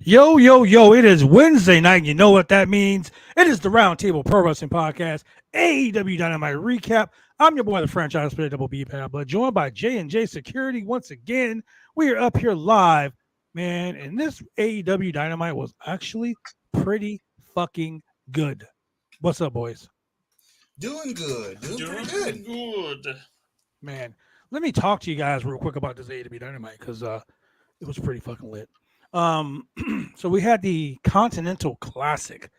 Yo, yo, yo, it is Wednesday night. You know what that means. It is the Roundtable Pro Wrestling Podcast, AEW Dynamite Recap. I'm your boy, the franchise player, Double B Pablo, joined by J&J Security. Once again, we are up here live, man, and this AEW Dynamite was actually pretty fucking good. What's up, boys? Doing good. Doing pretty good. Man, let me talk to you guys real quick about this AEW Dynamite because it was pretty fucking lit. So we had the Continental Classic.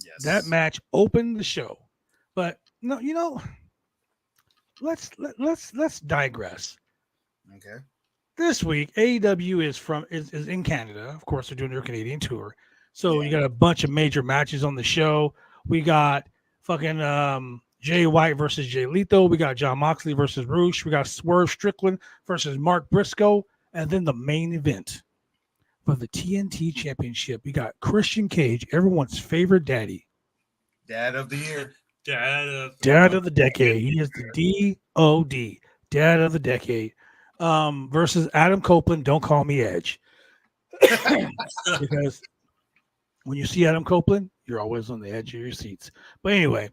Yes. That match opened the show, but no, let's digress. Okay. This week, AEW is in Canada. Of course, they're doing their Canadian tour, so you got a bunch of major matches on the show. We got fucking Jay White versus Jay Lethal. We got John Moxley versus Roosh. We got Swerve Strickland versus Mark Briscoe, and then the main event for the TNT Championship. We got Christian Cage, everyone's favorite daddy. Dad of the year. Dad of the decade. He is the DOD. Dad of the decade. Versus Adam Copeland. Don't call me Edge. Because when you see Adam Copeland, you're always on the edge of your seats. But anyway,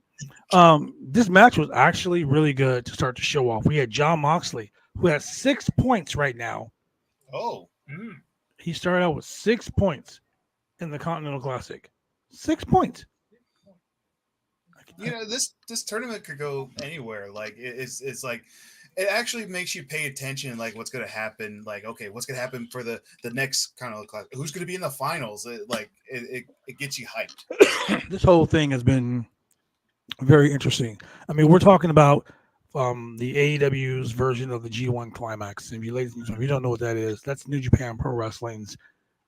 this match was actually really good to start the show off. We had John Moxley, who has 6 points right now. Oh. He started out with 6 points in the Continental Classic. 6 points. You know, this tournament could go anywhere. Like it's like it actually makes you pay attention. Like what's going to happen? Like okay, what's going to happen for the next Continental Classic? Who's going to be in the finals? It gets you hyped. This whole thing has been very interesting. I mean, we're talking about the AEW's version of the G1 Climax. If you don't know what that is, that's New Japan Pro Wrestling's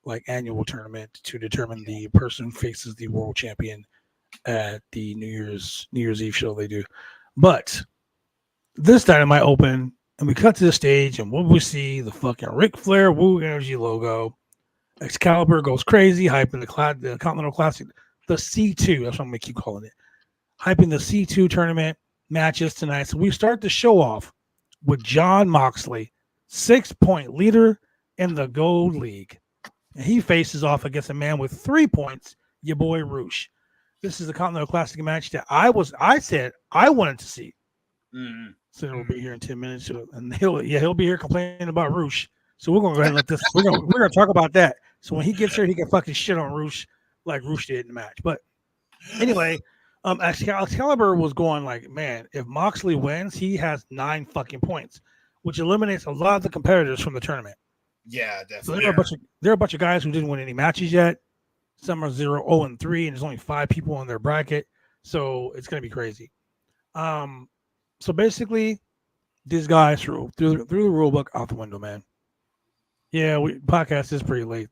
like annual tournament to determine the person who faces the world champion at the New Year's Eve show they do. But this Dynamite open, and we cut to the stage, and what we see, the fucking Ric Flair Woo Energy logo. Excalibur goes crazy, hyping the Continental Classic, the C2. That's what I'm going to keep calling it. Hyping the C2 tournament matches tonight. So we start the show off with John Moxley, 6-point leader in the Gold League. And he faces off against a man with 3 points, your boy Roosh. This is a Continental Classic match that I said I wanted to see. Mm-hmm. So he'll be here in 10 minutes, and he'll be here complaining about Roosh. So we're gonna go ahead and let this. We're gonna talk about that. So when he gets here, he can fucking shit on Roosh like Roosh did in the match. But anyway, Excalibur was going like, man, if Moxley wins, he has 9 fucking points, which eliminates a lot of the competitors from the tournament. Yeah, definitely. So there are a bunch of guys who didn't win any matches yet. Some are 0-3, and there's only 5 people in their bracket, so it's gonna be crazy. So basically, these guys threw the rule book out the window, man. Yeah, podcast is pretty late.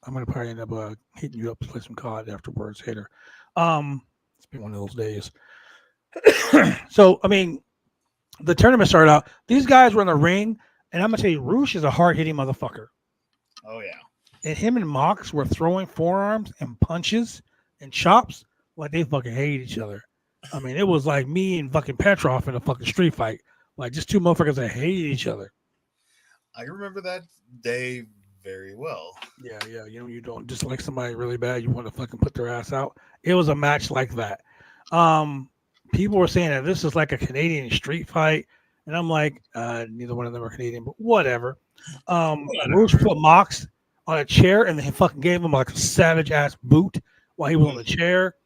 I'm gonna probably end up hitting you up to play some COD afterwards, hater. It's been one of those days. So I mean, the tournament started out. These guys were in the ring, and I'm gonna tell you, Roosh is a hard hitting motherfucker. Oh yeah. And him and Mox were throwing forearms and punches and chops like they fucking hate each other. I mean, it was like me and fucking Petrov in a fucking street fight. Like just two motherfuckers that hated each other. I remember that day very well. Yeah. You don't dislike somebody really bad. You want to fucking put their ass out. It was a match like that. People were saying that this is like a Canadian street fight. And I'm like, neither one of them are Canadian, but whatever. Roosh put Mox on a chair and they fucking gave him like a savage ass boot while he was on the chair.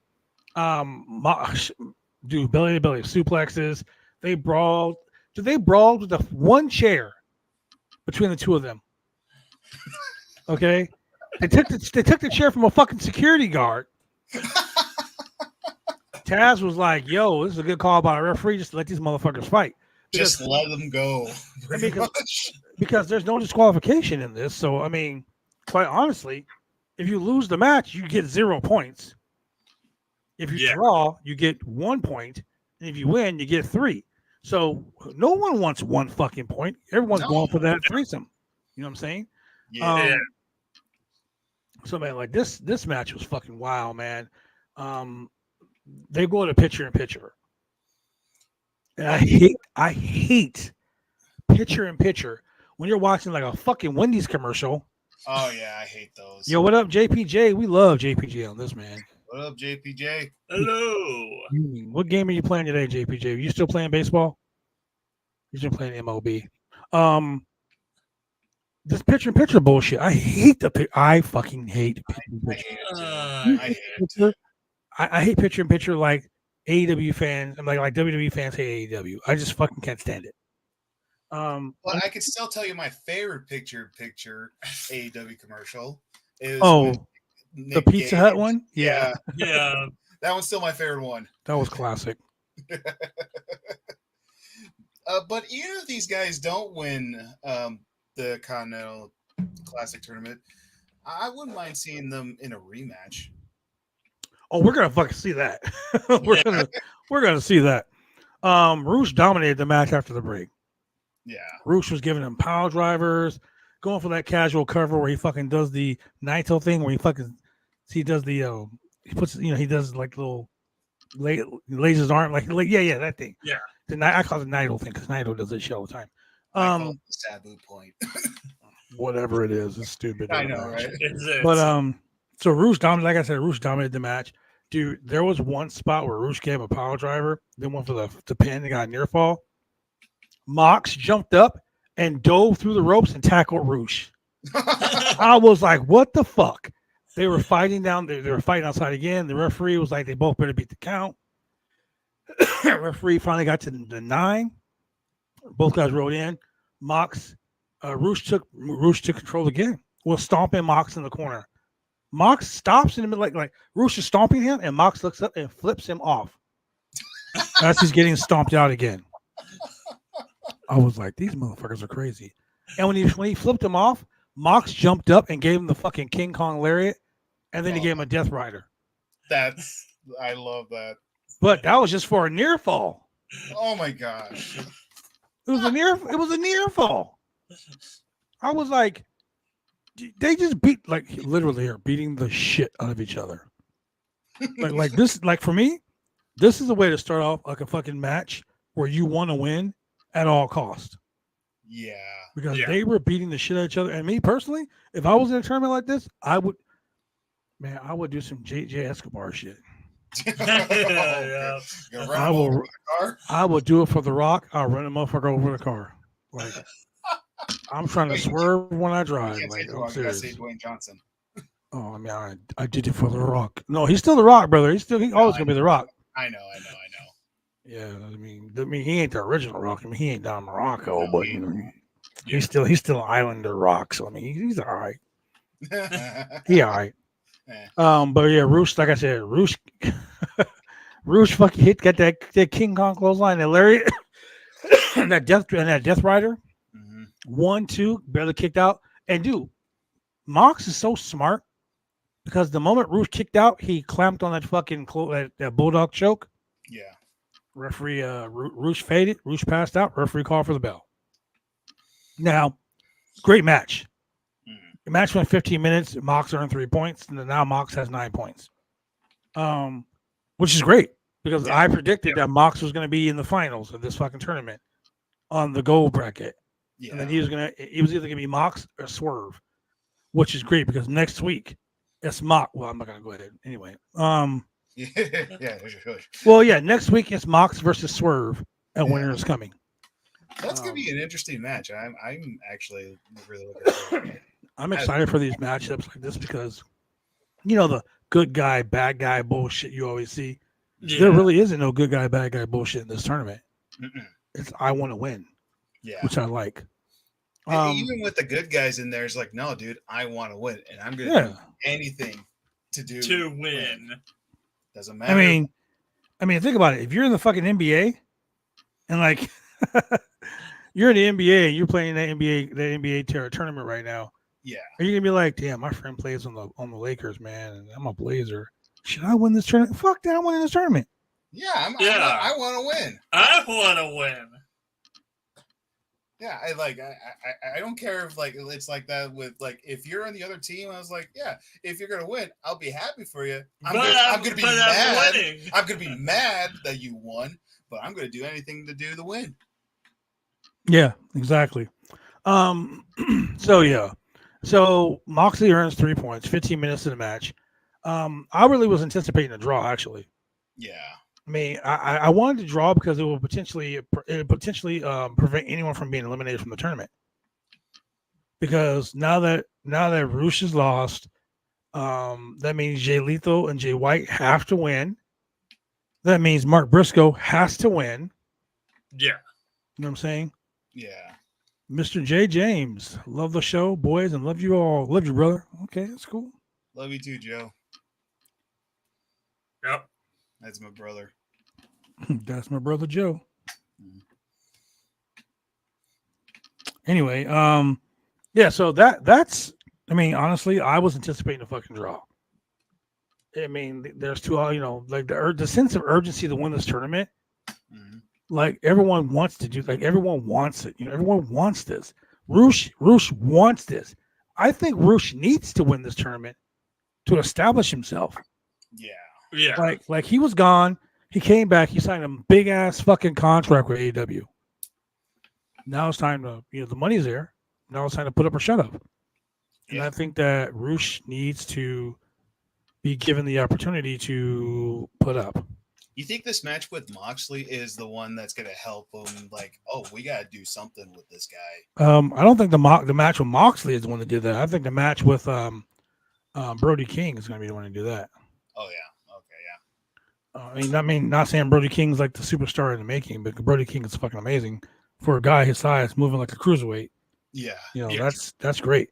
Do belly to belly suplexes. They brawled. They brawled with the one chair between the two of them. Okay, they took the chair from a fucking security guard. Taz was like, "Yo, this is a good call by a referee. Just to let these motherfuckers fight. Just let them go." Because there's no disqualification in this. So I mean, quite honestly, if you lose the match, you get 0 points. If you draw, you get 1 point, and if you win, you get 3. So no one wants 1 fucking point. Everyone's going for that threesome. You know what I'm saying? Yeah. So man, like this match was fucking wild, man. They go to picture in picture, and I hate picture in picture when you're watching like a fucking Wendy's commercial Oh yeah, I hate those. Yo, what up, JPJ? We love JPJ on this, man. What up, JPJ? Hello. What game are you playing today, JPJ? You still playing baseball? You're still playing MLB. Um, this picture-in-picture bullshit. I hate I fucking hate I picture-in-picture. hate it too. Uh, I hate it. Picture- I hate picture-in-picture like AEW fans. I'm like WWE fans hate AEW. I just fucking can't stand it. But I could still tell you my favorite picture AEW commercial is Oh, with the Nick Pizza Hut Gage. one? Yeah, yeah. That one's still my favorite one. that was classic. But even if these guys don't win the Continental Classic tournament, I wouldn't mind seeing them in a rematch. Oh, we're gonna fucking see that. we're gonna see that. Roosh dominated the match after the break. Yeah. Roosh was giving him power drivers, going for that casual cover where he fucking does the Naito thing where he does the he puts he does like little lays his arm like yeah that thing. Yeah. I call it the Naito thing because Naito does this shit all the time. I call it the Sabu point. Whatever it is, it's stupid. I know, right? But so Roosh dominated. Like I said, Roosh dominated the match. Dude, there was one spot where Roosh gave a power driver, then went for the pin and got a near fall. Mox jumped up and dove through the ropes and tackled Roosh. I was like, what the fuck? They were fighting down. They were fighting outside again. The referee was like, they both better beat the count. Referee finally got to the 9. Both guys rode in. Roosh took control again. Was stomping Mox in the corner. Mox stops in the middle, like Roosh is stomping him, and Mox looks up and flips him off. As he's getting stomped out again. I was like, these motherfuckers are crazy. And when he flipped him off, Mox jumped up and gave him the fucking King Kong lariat, and then he gave him a Death Rider. I love that. But that was just for a near fall. Oh my gosh. It was a near fall. I was like, they just literally are beating the shit out of each other. like this, like for me, this is a way to start off like a fucking match where you want to win at all cost. Yeah. Because they were beating the shit out of each other. And me personally, if I was in a tournament like this, I would do some JJ Escobar shit. Yeah. I will do it for The Rock. I'll run a motherfucker over the car. Like I'm trying to swerve when I drive. Like I'm serious. Dwayne Johnson. Oh, I mean, I did it for The Rock. No, he's still The Rock, brother. He's always gonna be The Rock. I know. Yeah, I mean, he ain't the original Rock. I mean, he ain't Don Morocco, No, but he's still an Islander Rock. So I mean, he's all right. He all right. But yeah, Roosh, like I said, Roosh fucking got that King Kong clothesline, that lariat, and that Death Rider. 1, 2, barely kicked out. And dude, Mox is so smart because the moment Roosh kicked out, he clamped on that fucking that bulldog choke. Yeah. Referee, Roosh faded. Roosh passed out. Referee called for the bell. Now, great match. The match went 15 minutes. Mox earned 3 points, and now Mox has 9 points, which is great because I predicted that Mox was going to be in the finals of this fucking tournament on the gold bracket. Yeah. And then he was either gonna be Mox or Swerve, which is great because next week it's Mox. Well, I'm not gonna go ahead anyway. Well, yeah, next week it's Mox versus Swerve, and winner is coming. That's gonna be an interesting match. I'm actually really looking forward to it. I'm excited for these matchups like this because the good guy, bad guy bullshit you always see. Yeah. There really isn't no good guy, bad guy bullshit in this tournament. It's I want to win. Yeah, which I like. Even with the good guys in there, it's like, no, dude, I want to win, and I'm gonna do anything to win. Doesn't matter. I mean, think about it. If you're in the fucking NBA, and like you're in the NBA and you're playing that NBA tournament right now, are you gonna be like, damn, my friend plays on the Lakers, man, and I'm a Blazer. Should I win this tournament? Fuck that! I'm winning this tournament. Yeah, I want to win. I want to win. Yeah, I don't care if like it's like that with like if you're on the other team. I was like, yeah, if you're gonna win, I'll be happy for you. I'm gonna be mad. I'm gonna be mad that you won, but I'm gonna do anything to do the win. Yeah, exactly. So yeah, So Moxley earns 3 points, 15 minutes in the match. I really was anticipating a draw, actually. Yeah. I mean, I wanted to draw because it would potentially prevent anyone from being eliminated from the tournament. Because now that Roosh is lost, that means Jay Lethal and Jay White have to win. That means Mark Briscoe has to win. Yeah. You know what I'm saying? Yeah. Mr. J. James, love the show, boys, and love you all. Love you, brother. Okay, that's cool. Love you too, Joe. Yep. That's my brother. That's my brother Joe. Mhm. Anyway, yeah, so that's I mean, honestly, I was anticipating a fucking draw. I mean, there's two, like the sense of urgency to win this tournament. Mhm. Like everyone wants to do, like everyone wants it. Everyone wants this. Roosh wants this. I think Roosh needs to win this tournament to establish himself. Yeah. Yeah. Like he was gone. He came back. He signed a big ass fucking contract with AEW. Now it's time to, the money's there. Now it's time to put up or shut up. And Yeah. I think that Roosh needs to be given the opportunity to put up. You think this match with Moxley is the one that's going to help him? Like, oh, we got to do something with this guy. I don't think the match with Moxley is the one that did that. I think the match with Brody King is going to be the one to do that. Oh yeah. Okay. Yeah. I mean, not saying Brody King's like the superstar in the making, but Brody King is fucking amazing for a guy his size, moving like a cruiserweight. Yeah. Yeah. That's great.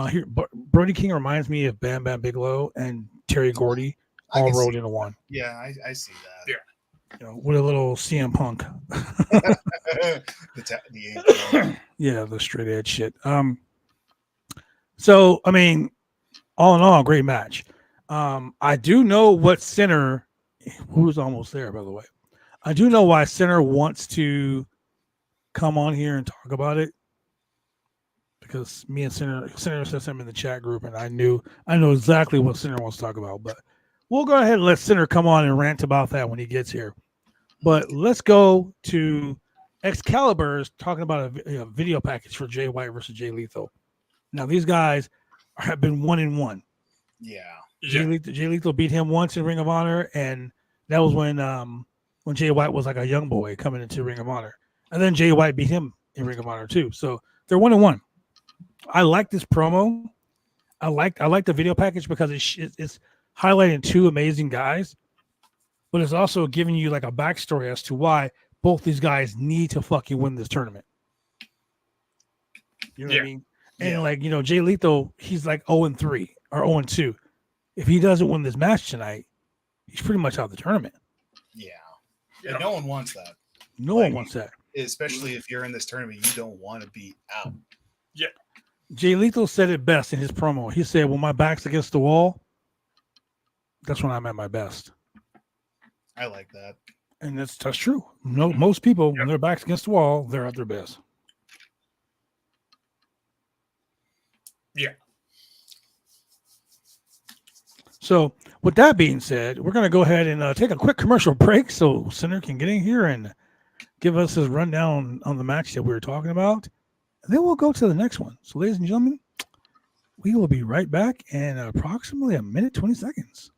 Here, Brody King reminds me of Bam Bam Bigelow and Terry Gordy I all can rolled see into one. Yeah. I see that. Yeah. With a little CM Punk. the Yeah, the straight edge shit. So I mean, all in all, great match. I do know what Center, who's almost there, by the way. I do know why Center wants to come on here and talk about it, because me and Center said something in the chat group, and I know exactly what Center wants to talk about. But we'll go ahead and let Center come on and rant about that when he gets here. But let's go to Excalibur's talking about a video package for Jay White versus Jay Lethal. Now these guys have been 1-1. Yeah. Jay Lethal beat him once in Ring of Honor, and that was when Jay White was like a young boy coming into Ring of Honor, and then Jay White beat him in Ring of Honor too. So they're 1-1. I like this promo. I like the video package because it's highlighting two amazing guys, but it's also giving you like a backstory as to why both these guys need to fucking win this tournament. You know what I mean? And Jay Lethal, he's like 0-3 or 0-2. If he doesn't win this match tonight, he's pretty much out of the tournament. Yeah. And no one wants that. No one wants that. Especially if you're in this tournament, you don't want to be out. Yeah. Jay Lethal said it best in his promo. He said, when my back's against the wall, that's when I'm at my best. I like that. And that's true. No, most people, when their back's against the wall, they're at their best. Yeah. So with that being said, we're going to go ahead and take a quick commercial break so Center can get in here and give us his rundown on the match that we were talking about. And then we'll go to the next one. So ladies and gentlemen, we will be right back in approximately a minute, 20 seconds.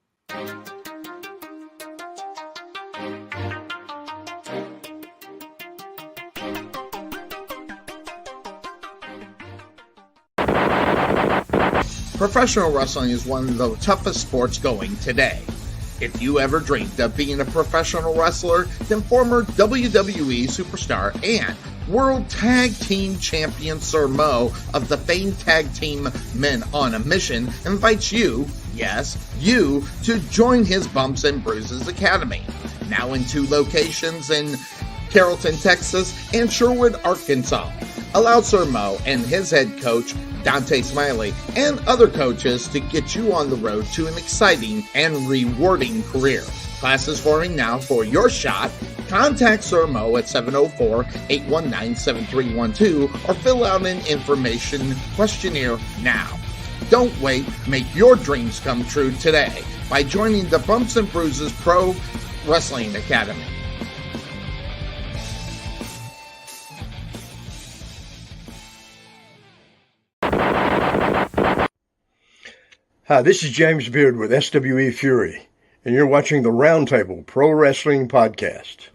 Professional wrestling is one of the toughest sports going today. If you ever dreamed of being a professional wrestler, then former WWE superstar and World Tag Team Champion Sir Mo of the famed tag team Men on a Mission invites you, yes, you, to join his Bumps and Bruises Academy. Now in 2 locations in Carrollton, Texas and Sherwood, Arkansas. Allow Sir Mo and his head coach, Dante Smiley, and other coaches to get you on the road to an exciting and rewarding career. Classes forming now for your shot. Contact Sir Mo at 704-819-7312 or fill out an information questionnaire now. Don't wait, make your dreams come true today by joining the Bumps and Bruises Pro Wrestling Academy. Hi, this is James Beard with SWE Fury, and you're watching the Roundtable Pro Wrestling Podcast.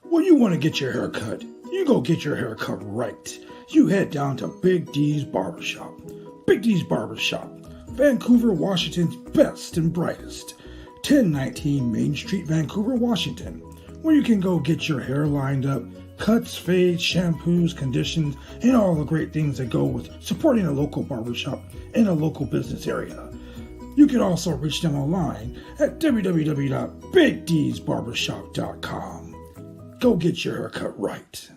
When you want to get your hair cut, you go get your hair cut right. You head down to Big D's Barbershop. Big D's Barbershop, Vancouver, Washington's best and brightest. 1019 Main Street, Vancouver, Washington, where you can go get your hair lined up, cuts, fades, shampoos, conditions, and all the great things that go with supporting a local barbershop in a local business area. You can also reach them online at www.bigdsbarbershop.com. Go get your hair cut right.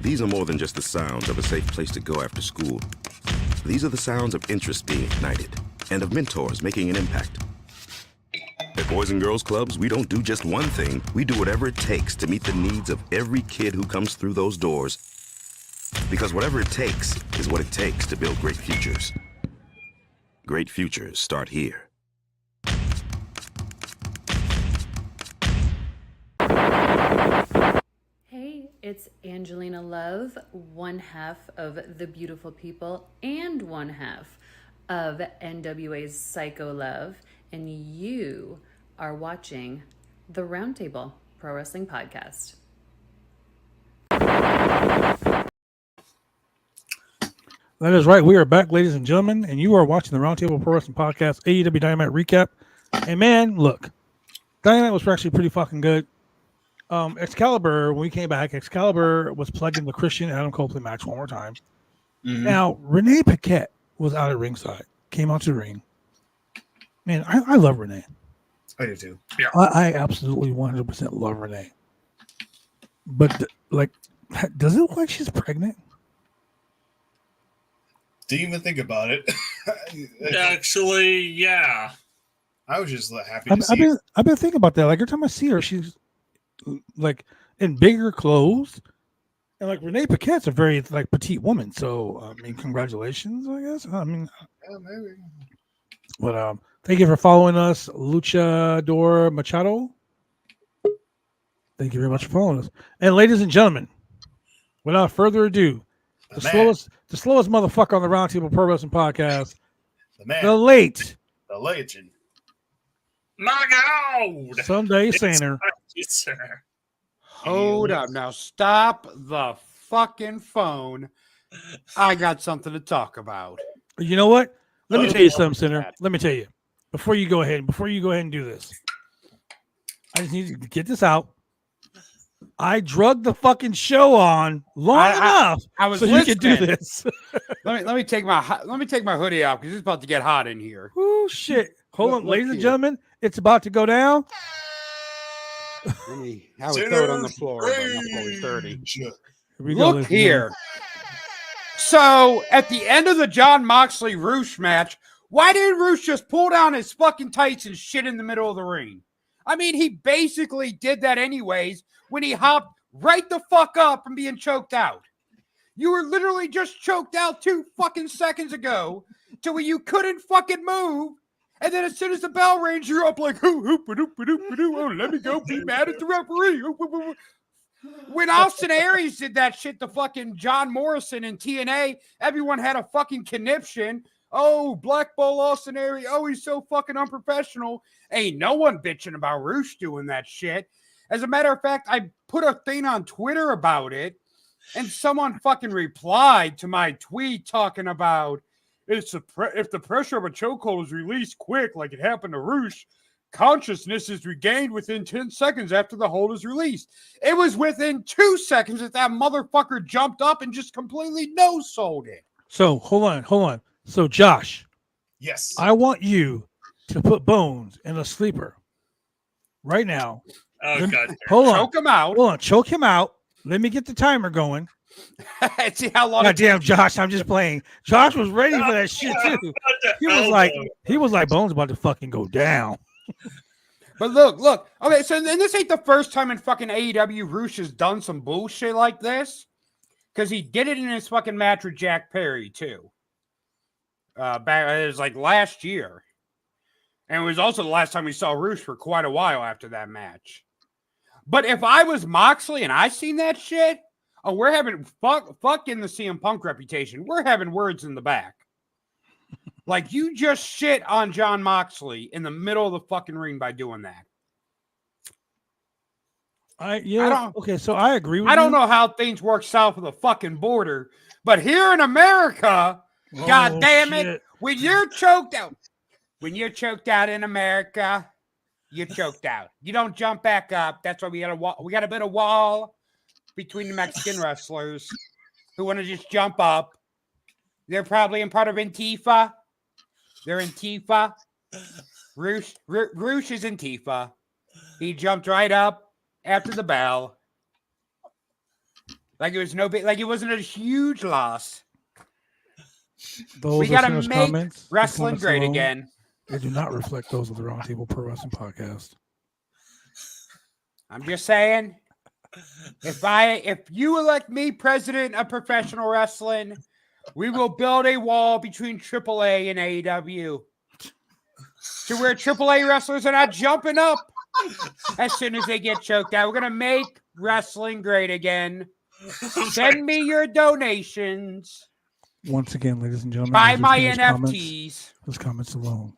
These are more than just the sounds of a safe place to go after school. These are the sounds of interest being ignited and of mentors making an impact. At Boys and Girls Clubs, we don't do just one thing. We do whatever it takes to meet the needs of every kid who comes through those doors. Because whatever it takes is what it takes to build great futures. Great futures start here. Hey, it's Angelina Love, one half of The Beautiful People and one half of NWA's Psycho Love, and you are watching the Roundtable Pro Wrestling Podcast. That is right. We are back, ladies and gentlemen, and you are watching the Roundtable Pro Wrestling Podcast AEW Dynamite recap. And man, look, Dynamite was actually pretty fucking good. Excalibur, when we came back, Excalibur was plugged in the Christian Adam Copeland match one more time. Mm-hmm. Now, Renee Paquette was out at ringside, came out to the ring. Man, I love Renee. I do too. Yeah. I absolutely 100% love Renee. But, does it look like she's pregnant? Didn't even think about it. Actually, yeah. I was just happy to see it. I've been thinking about that. Like every time I see her, she's like in bigger clothes, and like Renee Paquette's a very like petite woman. So I mean, congratulations, I guess. I mean, yeah, maybe. But thank you for following us, Luchador Machado. Thank you very much for following us. And ladies and gentlemen, without further ado, the slowest motherfucker on the Roundtable Pro Wrestling Podcast, the late, the legend, my God, Sunday Saner. Hold up now! Stop the fucking phone. I got something to talk about. You know what? Let me tell you something, Sinner. Let me tell you before you go ahead and do this. I just need to get this out. I drugged the fucking show on long enough I was so listening. You can do this. let me take my hoodie off because it's about to get hot in here. Oh shit! Hold on, ladies and gentlemen, it's about to go down. I would throw it on the floor, but not fully 30. Look here. So at the end of the John Moxley Roosh match, why didn't Roosh just pull down his fucking tights and shit in the middle of the ring? I mean, he basically did that anyways when he hopped right the fuck up from being choked out. You were literally just choked out 2 fucking seconds ago to where you couldn't fucking move. And then as soon as the bell rings, you're up like, oh, let me go be mad at the referee. When Austin Aries did that shit to fucking John Morrison in TNA, everyone had a fucking conniption. Oh, blackball Austin Aries. Oh, he's so fucking unprofessional. Ain't no one bitching about Roosh doing that shit. As a matter of fact, I put a thing on Twitter about it, and someone fucking replied to my tweet talking about if the pressure of a chokehold is released quick, like it happened to Roosh, consciousness is regained within 10 seconds after the hold is released. It was within 2 seconds that motherfucker jumped up and just completely no-sold it. So hold on. So Josh, yes, I want you to put Bones in a sleeper right now. Oh God! Hold on, choke him out. Hold on, choke him out. Let me get the timer going. See how long. God damn, Josh! I'm just playing. Josh was ready for that shit too. He was like, Bones about to fucking go down. But look. Okay, so then this ain't the first time in fucking AEW Roosh has done some bullshit like this, because he did it in his fucking match with Jack Perry too. It was like last year, and it was also the last time we saw Roosh for quite a while after that match. But if I was Moxley and I seen that shit, oh, we're having fuck in the CM Punk reputation. We're having words in the back. Like, you just shit on John Moxley in the middle of the fucking ring by doing that. Okay, so I agree with you. I don't know how things work south of the fucking border, but here in America, God damn it, when you're choked out in America, you're choked out. You don't jump back up. That's why we got a bit of wall between the Mexican wrestlers who want to just jump up. They're probably in part of Antifa. They're Antifa. Roosh is Antifa. He jumped right up after the bell. Like it was no big, like it wasn't a huge loss. We got to make wrestling great again. They do not reflect those of the Roundtable Pro Wrestling Podcast. I'm just saying, if you elect me president of professional wrestling, we will build a wall between AAA and AEW to where AAA wrestlers are not jumping up as soon as they get choked out. We're going to make wrestling great again. Send me your donations. Once again, ladies and gentlemen, buy my NFTs. Those comments alone.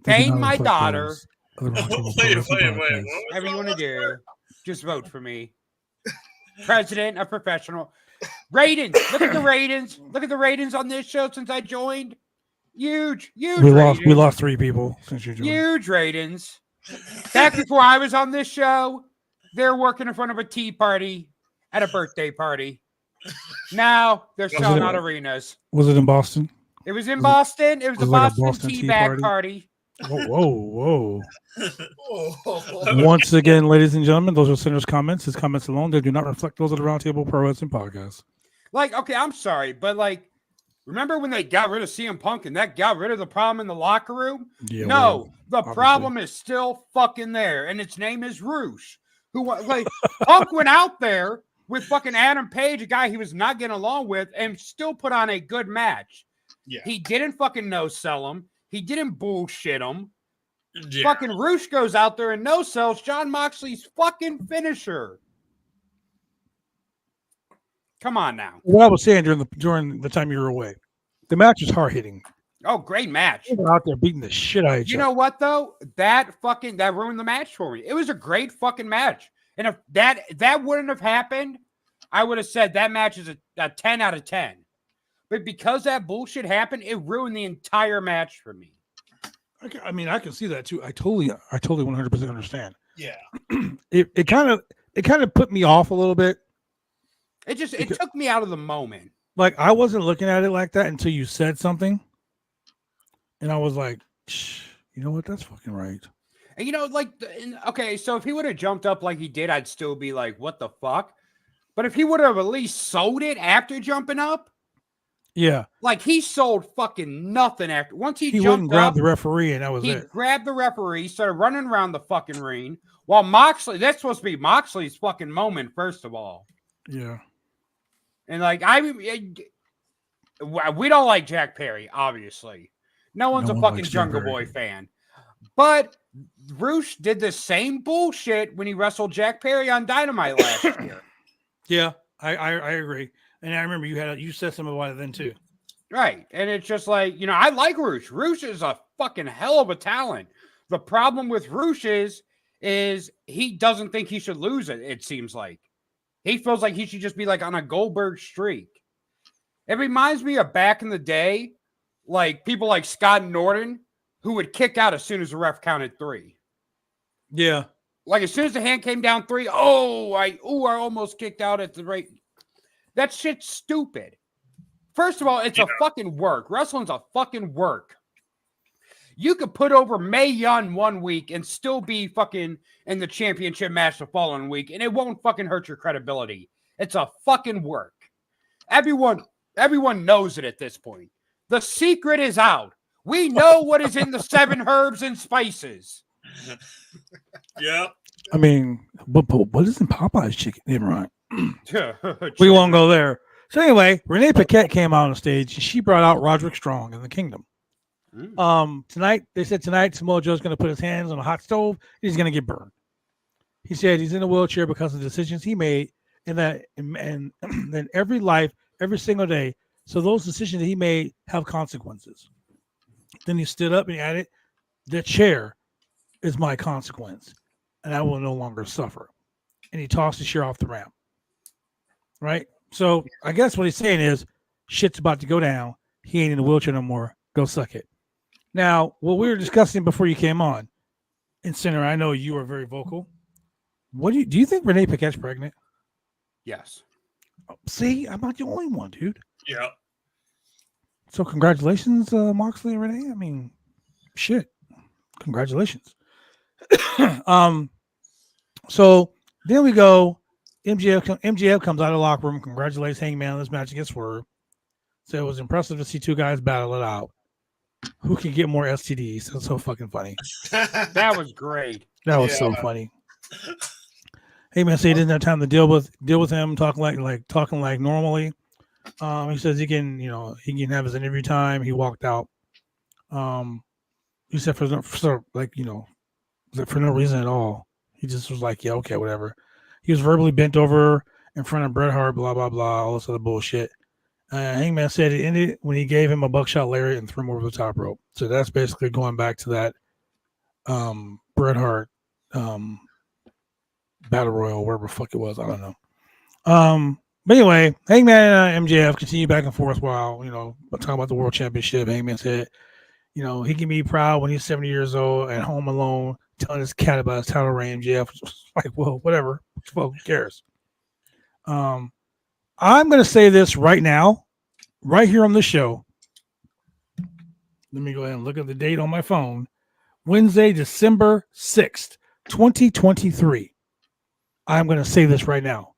Paying my daughter. Wait. Whatever you want to do, just vote for me. President of professional. Ratings. Look at the ratings. Look at the ratings on this show since I joined. Huge. We lost 3 people since you joined. Huge ratings. Back before I was on this show, they're working in front of a tea party at a birthday party. Now they're selling out arenas. Was it in Boston? It was in Boston. It was a like Boston tea bag party. Whoa. Once again, ladies and gentlemen, those are Sinner's comments. His comments alone, they do not reflect those of the Roundtable Pro Wrestling Podcast. Like, okay, I'm sorry, but like, remember when they got rid of CM Punk and that got rid of the problem in the locker room? Yeah, no, the problem is still fucking there, and its name is Roosh. Who like Punk went out there with fucking Adam Page, a guy he was not getting along with, and still put on a good match. Yeah. He didn't fucking no-sell him. He didn't bullshit him. Yeah. Fucking Roosh goes out there and no-sells John Moxley's fucking finisher. Come on now. What I was saying during the time you were away, the match was hard hitting. Oh, great match. They were out there beating the shit out of each other. You know what though? That ruined the match for me. It was a great fucking match. And if that wouldn't have happened, I would have said that match is a 10 out of 10. But because that bullshit happened, it ruined the entire match for me. I mean, I can see that too. I totally 100% understand. Yeah. It kind of put me off a little bit. It took me out of the moment. Like, I wasn't looking at it like that until you said something. And I was like, you know what? That's fucking right. And okay, so if he would have jumped up like he did, I'd still be like, what the fuck? But if he would have at least sold it after jumping up, yeah, like he sold fucking nothing after. Once he jumped wouldn't grab up, the referee, and that was he it. Grabbed the referee, started running around the fucking ring. While Moxley, that's supposed to be Moxley's fucking moment, first of all. Yeah. And like we don't like Jack Perry, obviously. No one's a fucking Jungle Boy fan. But Roosh did the same bullshit when he wrestled Jack Perry on Dynamite last year. Yeah, I agree. And I remember you said something about it then too. Right. And it's just like, I like Roosh. Roosh is a fucking hell of a talent. The problem with Roosh is he doesn't think he should lose it seems like. He feels like he should just be like on a Goldberg streak. It reminds me of back in the day, like people like Scott Norton, who would kick out as soon as the ref counted 3. Yeah. Like as soon as the hand came down 3, I almost kicked out at the rate. That shit's stupid. First of all, it's a fucking work. Wrestling's a fucking work. You could put over Mae Young one week and still be fucking in the championship match the following week, and it won't fucking hurt your credibility. It's a fucking work. Everyone knows it at this point. The secret is out. We know what is in the 7 herbs and spices. Yeah. I mean, but what is in Popeye's chicken? Never mind. We won't go there. So anyway, Renee Paquette came out on stage. She brought out Roderick Strong in the Kingdom. Tonight, they said Samoa Joe's going to put his hands on a hot stove. He's going to get burned. He said he's in a wheelchair because of the decisions he made, and and then every single day. So those decisions that he made have consequences. Then he stood up and added, "The chair is my consequence, and I will no longer suffer." And he tossed the chair off the ramp. Right. So I guess what he's saying is, shit's about to go down. He ain't in a wheelchair no more. Go suck it. Now, what we were discussing before you came on, and Center, I know you were very vocal. What do you think Renee Paquette's pregnant? Yes. See, I'm not the only one, dude. Yeah. So congratulations, Moxley and Renee. I mean, shit. Congratulations. So then we go. MJF comes out of the locker room, congratulates Hangman on this match against Swerve. So it was impressive to see two guys battle it out. Who can get more STDs? That's so fucking funny. That was great. That was so funny. Hangman said he didn't have time to deal with him talking like normally. He says he can have his interview time. He walked out. He said for no reason at all. He just was like, yeah, okay, whatever. He was verbally bent over in front of Bret Hart, blah, blah, blah, all this other bullshit. Hangman said it ended when he gave him a buckshot lariat and threw him over the top rope. So that's basically going back to that Bret Hart Battle Royal, wherever the fuck it was. I don't know. But anyway, Hangman and MJF continue back and forth while, talking about the World Championship. Hangman said, he can be proud when he's 70 years old at home alone, telling his cat about his title reign. MJF was like, well, whatever. Who cares? I'm going to say this right now, right here on the show. Let me go ahead and look at the date on my phone. Wednesday, December 6th, 2023. I'm going to say this right now.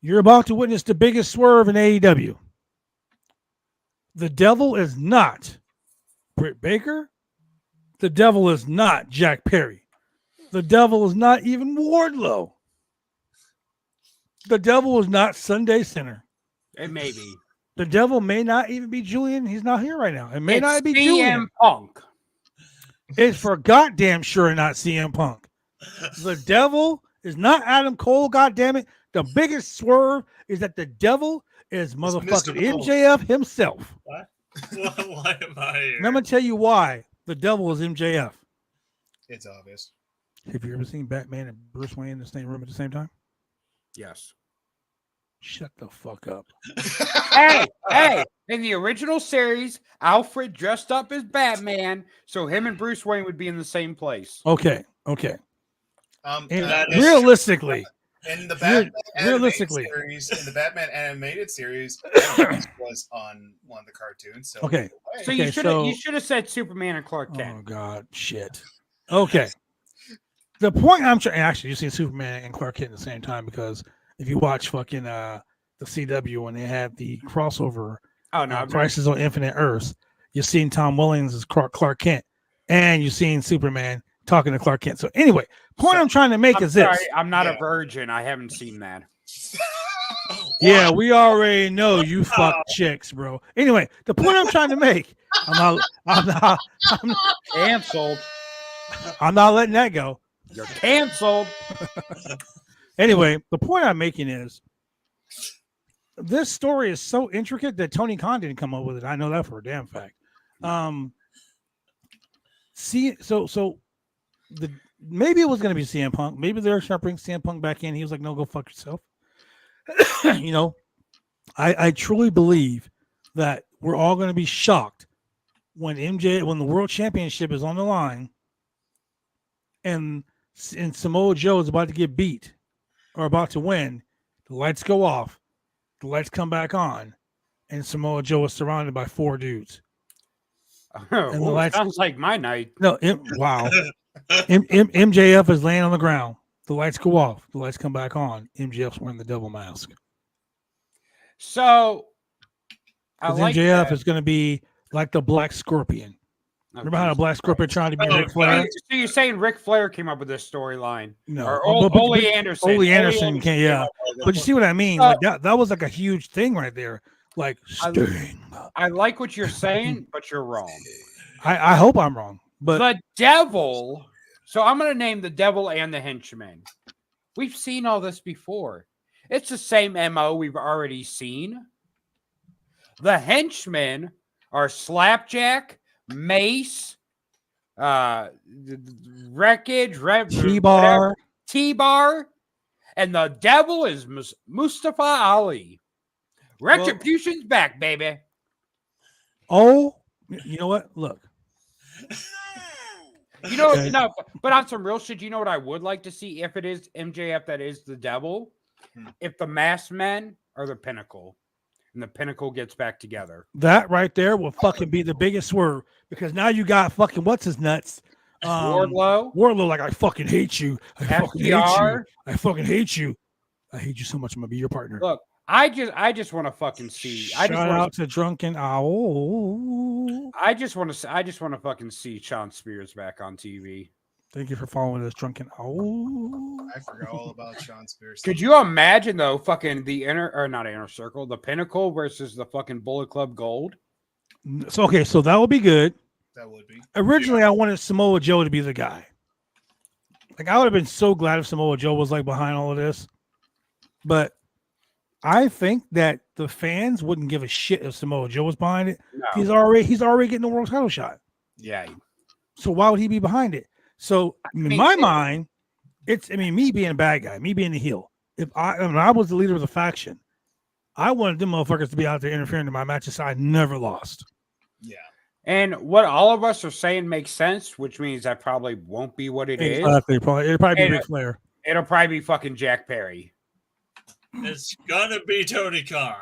You're about to witness the biggest swerve in AEW. The devil is not Britt Baker. The devil is not Jack Perry. The devil is not even Wardlow. The devil is not Sunday Center. It may be. The devil may not even be Julian. He's not here right now. It may not be Julian. Punk. It's for goddamn sure not CM Punk. The devil is not Adam Cole, goddammit. The biggest swerve is that the devil is motherfucking MJF himself. What? Why am I here? And I'm going to tell you why the devil is MJF. It's obvious. Have you ever seen Batman and Bruce Wayne in the same room at the same time? Yes. Shut the fuck up. Hey, in the original series, Alfred dressed up as Batman, so him and Bruce Wayne would be in the same place. Okay. That is Realistically, in the Batman realistically, Batman animated series was on one of the cartoons. So okay. So you should have said Superman and Clark Kent. Oh God, shit. Okay. The point I'm trying, actually, you see Superman and Clark Kent at the same time, because if you watch fucking the CW when they had the crossover, Crisis on Infinite Earths, you're seeing Tom Williams as Clark Kent, and you're seeing Superman talking to Clark Kent. So anyway, point I'm trying to make is this. I'm not a virgin. I haven't seen that. Yeah, we already know you fuck chicks, bro. Anyway, the point I'm trying to make, I'm not Canceled. I'm not letting that go. You're canceled. Anyway, the point I'm making is this story is so intricate that Tony Khan didn't come up with it. I know that for a damn fact. Maybe it was going to be CM Punk. Maybe they're trying to bring CM Punk back in. He was like, no, go fuck yourself. I truly believe that we're all going to be shocked when the World Championship is on the line and Samoa Joe is about to get beat or about to win. The lights go off, the lights come back on, and Samoa Joe is surrounded by four dudes. And the lights, sounds like my night. No, wow. MJF is laying on the ground. The lights go off. The lights come back on. MJF's wearing the devil mask. So, MJF is going to be like the Black Scorpion. Remember how the Black Scorpion tried to be Ric Flair? So you're saying Ric Flair came up with this storyline? No, or Ole Anderson. Ole Anderson can, yeah. But you see what I mean? Like that was like a huge thing right there. Like Sting. I like what you're saying, but you're wrong. I hope I'm wrong. But the devil. So I'm going to name the devil and the henchman. We've seen all this before. It's the same MO we've already seen. The henchmen are Slapjack, Mace, Wreckage, T-Bar. T-Bar, and the devil is Mustafa Ali. Retribution's back, baby. Oh, you know what? Look. You know, no, but on some real shit, you know what I would like to see if it is MJF that is the devil? If the masked men are the Pinnacle and the Pinnacle gets back together. That right there will fucking be the biggest swerve because now you got fucking what's his nuts? Wardlow, like, I fucking hate you. I fucking hate you. I fucking hate you. I hate you so much. I'm gonna be your partner. Look, I just want to fucking see. Shout out to Drunken Owl. I just want to fucking see Sean Spears back on TV. Thank you for following us, Drunken Owl. I forgot all about Sean Spears. Could you imagine though, fucking the not inner circle, the Pinnacle versus the fucking Bullet Club Gold? So that would be good. That would be. Originally, I wanted Samoa Joe to be the guy. Like, I would have been so glad if Samoa Joe was like behind all of this, but I think that the fans wouldn't give a shit if Samoa Joe was behind it. No. He's already getting the world title shot. Yeah. So why would he be behind it? So in my mind, me being a bad guy, me being the heel. If I was the leader of the faction, I wanted them motherfuckers to be out there interfering in my matches. So I never lost. Yeah. And what all of us are saying makes sense, which means that probably won't be what it is. It'll probably be Ric Flair. It'll probably be fucking Jack Perry. It's gonna be Tony Khan.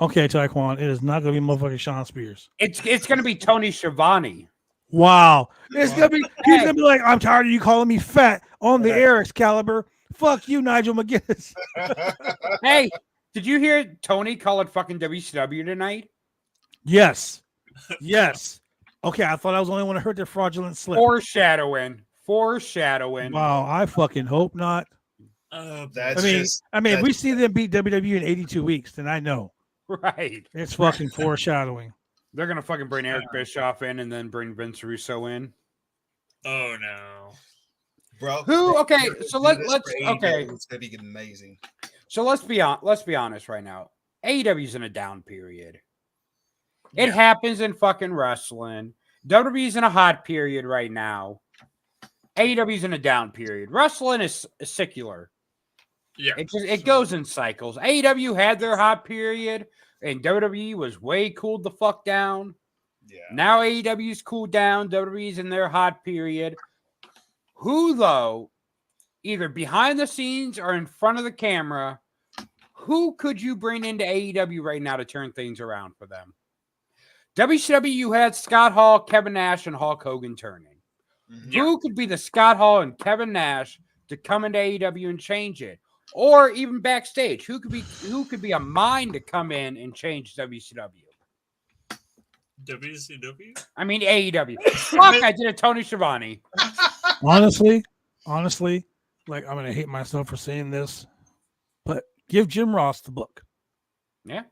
Okay, Taekwon, it is not gonna be motherfucking Sean Spears. It's gonna be Tony Schiavone. Wow. He's gonna be like, I'm tired of you calling me fat on the air, Excalibur. Fuck you, Nigel McGuinness. Hey, did you hear Tony call it fucking WCW tonight? Yes. Okay, I thought I was the only one who heard their fraudulent slip. Foreshadowing. Wow, I fucking hope not. If we see them beat WWE in 82 weeks, then I know. Right. It's fucking foreshadowing. They're gonna fucking bring Eric Bischoff in and then bring Vince Russo in. Oh no, bro. It's gonna be amazing. So let's be honest right now. AEW's in a down period. It happens in fucking wrestling. WWE's in a hot period right now. AEW's in a down period. Wrestling is secular. Yeah, it goes in cycles. AEW had their hot period, and WWE was way cooled the fuck down. Yeah. Now AEW's cooled down. WWE's in their hot period. Who, though, either behind the scenes or in front of the camera, who could you bring into AEW right now to turn things around for them? WCW, you had Scott Hall, Kevin Nash, and Hulk Hogan turning. Yeah. Who could be the Scott Hall and Kevin Nash to come into AEW and change it? Or even backstage, who could be a mind to come in and change WCW? WCW? I mean AEW. Fuck, I did a Tony Schiavone. Honestly, like, I'm gonna hate myself for saying this, but give Jim Ross the book. Yeah.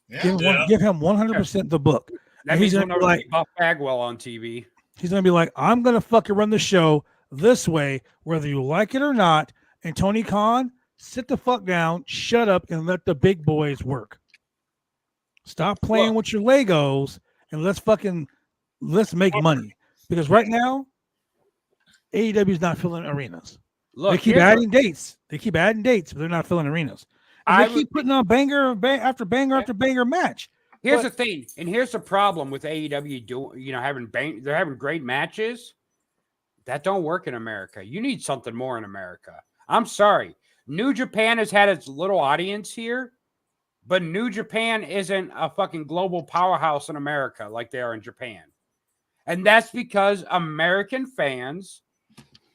Give him 100% the book. That means he's gonna be like Buff Bagwell on TV. He's gonna be like, I'm gonna fucking run the show this way, whether you like it or not. And Tony Khan, sit the fuck down, shut up, and let the big boys work. Stop playing with your Legos and let's make money. Because right now, AEW is not filling arenas. Look, they keep adding dates, but they're not filling arenas. And they keep putting on banger after banger after banger match. Here's the thing, and here's the problem with AEW they're having great matches. That don't work in America. You need something more in America. I'm sorry. New Japan has had its little audience here, but New Japan isn't a fucking global powerhouse in America like they are in Japan. And that's because American fans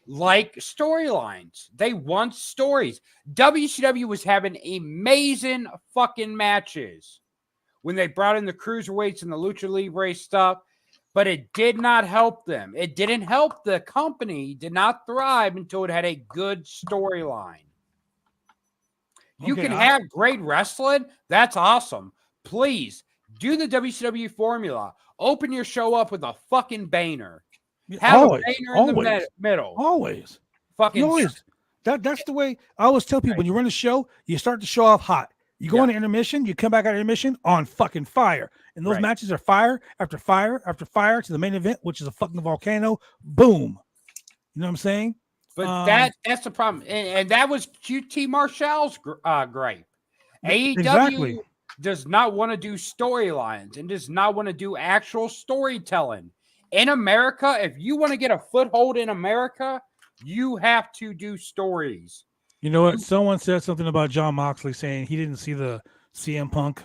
like storylines. They want stories. WCW was having amazing fucking matches when they brought in the cruiserweights and the Lucha Libre stuff, but it did not help them. It didn't help the company, did not thrive until it had a good storyline. You can have great wrestling. That's awesome. Please do the WCW formula. Open your show up with a fucking banger. Have a banger in the middle. Always. Fucking That's the way I always tell people. When you run a show, you start the show off hot. You go into intermission, you come back out of intermission on fucking fire. And those matches are fire after fire after fire to the main event, which is a fucking volcano. Boom. You know what I'm saying? But that's the problem. And that was QT Marshall's gripe. AEW Exactly. does not want to do storylines and does not want to do actual storytelling. In America, if you want to get a foothold in America, you have to do stories. You know what? Someone said something about John Moxley saying he didn't see the CM Punk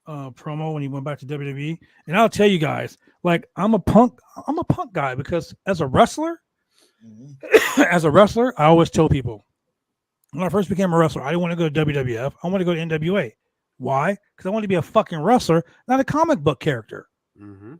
promo when he went back to WWE. And I'll tell you guys, like I'm a punk guy because as a wrestler, I always tell people when I first became a wrestler, I didn't want to go to WWF. I want to go to NWA. Why? Because I want to be a fucking wrestler, not a comic book character. Mm-hmm.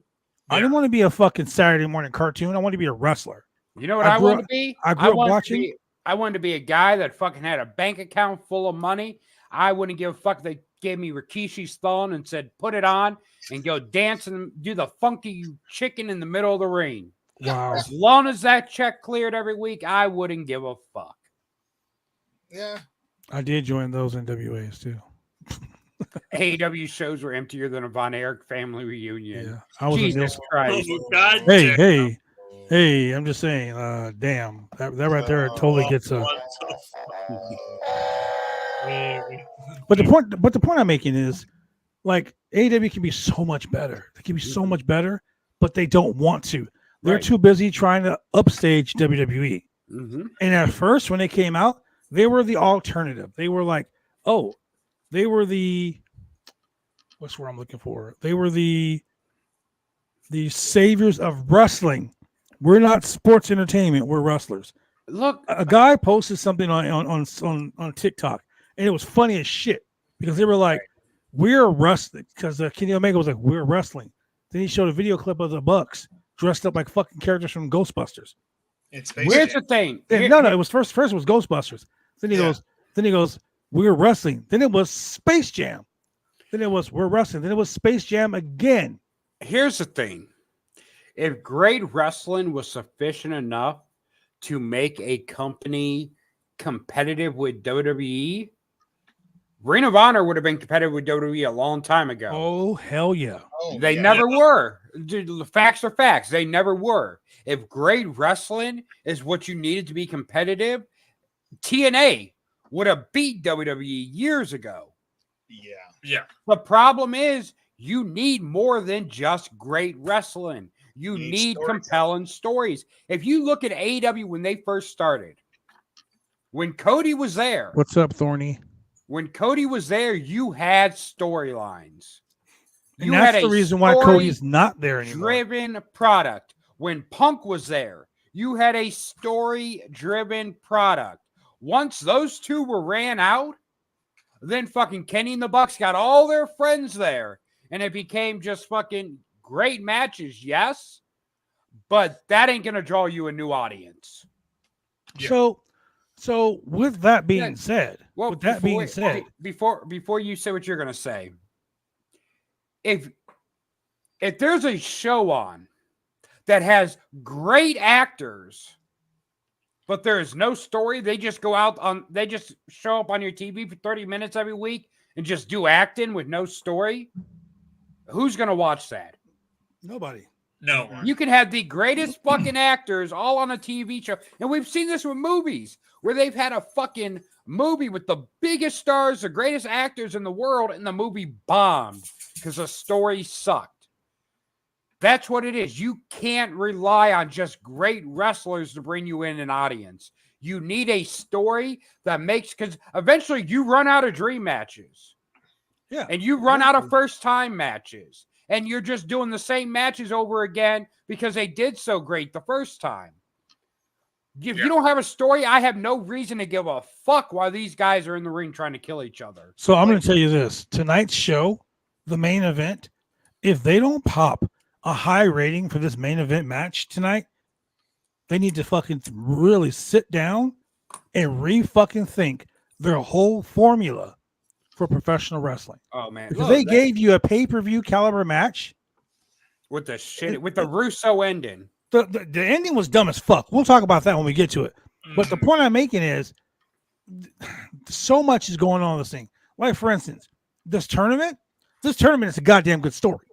I didn't want to be a fucking Saturday morning cartoon. I want to be a wrestler. You know what I want to be? I grew up watching. I wanted to be a guy that fucking had a bank account full of money. I wouldn't give a fuck. They gave me Rikishi's thong and said, put it on and go dance and do the funky chicken in the middle of the ring. Wow. As long as that check cleared every week, I wouldn't give a fuck. Yeah. I did join those NWAs too. AEW shows were emptier than a Von Erich family reunion. Yeah. I was Jesus Christ. Oh, God Hey, I'm just saying, damn, that right there totally gets a. But the point I'm making is, like, AEW can be so much better. They can be so much better, but they don't want to. They're too busy trying to upstage WWE. Mm-hmm. And at first, when they came out, they were the alternative. They were like, they were the. What's what I'm looking for? They were the saviors of wrestling. We're not sports entertainment. We're wrestlers. Look, a guy posted something on TikTok, and it was funny as shit because they were like, "We're wrestling." Because Kenny Omega was like, "We're wrestling." Then he showed a video clip of the Bucks dressed up like fucking characters from Ghostbusters. Here's the thing. No, it was first it was Ghostbusters. Then he goes, "We're wrestling." Then it was Space Jam. Then it was we're wrestling. Then it was Space Jam again. Here's the thing. If great wrestling was sufficient enough to make a company competitive with WWE, Ring of Honor would have been competitive with WWE a long time ago. Oh, hell yeah. They never were. The facts are facts. They never were. If great wrestling is what you needed to be competitive, TNA would have beat WWE years ago. Yeah. The problem is you need more than just great wrestling. You need compelling stories. If you look at AEW when they first started, when Cody was there. What's up, Thorny? When Cody was there, you had storylines. And that's the reason why Cody's not there anymore. Driven product. When Punk was there, you had a story-driven product. Once those two were ran out, then fucking Kenny and the Bucks got all their friends there. And it became just fucking great matches, yes, but that ain't gonna draw you a new audience. Yeah. So with that being said, before you say what you're gonna say, if there's a show on that has great actors, but there is no story, they just show up on your TV for 30 minutes every week and just do acting with no story, who's gonna watch that? Nobody. No one. You can have the greatest fucking actors all on a TV show. And we've seen this with movies where they've had a fucking movie with the biggest stars, the greatest actors in the world, and the movie bombed because the story sucked. That's what it is. You can't rely on just great wrestlers to bring you in an audience. You need a story that makes, because eventually you run out of dream matches. Yeah. And you run out of first time matches. And you're just doing the same matches over again because they did so great the first time. If you don't have a story, I have no reason to give a fuck while these guys are in the ring trying to kill each other. So I'm going to tell you this. Tonight's show, the main event, if they don't pop a high rating for this main event match tonight, they need to fucking really sit down and re-fucking think their whole formula for professional wrestling. Oh man, because they gave you a pay-per-view caliber match with the shit with the Russo ending. The ending was dumb as fuck. We'll talk about that when we get to it. But the point I'm making is so much is going on in this thing. Like, for instance, this tournament is a goddamn good story.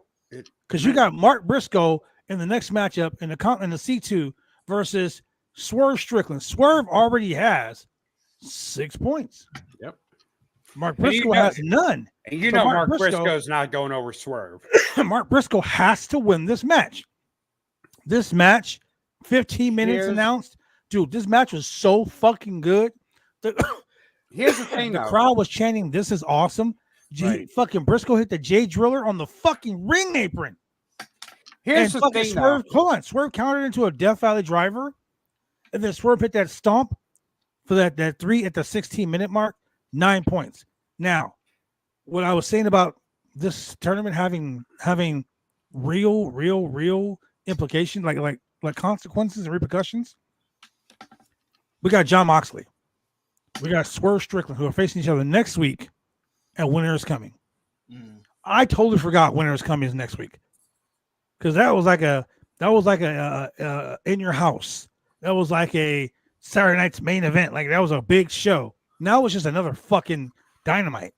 Because you got Mark Briscoe in the next matchup in the C2 versus Swerve Strickland. Swerve already has 6 points. Yep. Mark Briscoe has none. And so Mark Briscoe's not going over Swerve. Mark Briscoe has to win this match. This match, 15 minutes announced. Dude, this match was so fucking good. Here's the thing, the crowd was chanting, "This is awesome." Fucking Briscoe hit the J Driller on the fucking ring apron. Here's the thing, Swerve, hold on. Swerve countered into a Death Valley driver, and then Swerve hit that stomp for that 3 at the 16-minute mark. 9 points. Now, what I was saying about this tournament having real implication, like consequences and repercussions. We got John Moxley. We got Swerve Strickland, who are facing each other next week, and Winter is Coming. I totally forgot Winter is Coming is next week, because that was like a in your house. That was like a Saturday night's main event. Like, that was a big show. Now it's just another fucking Dynamite.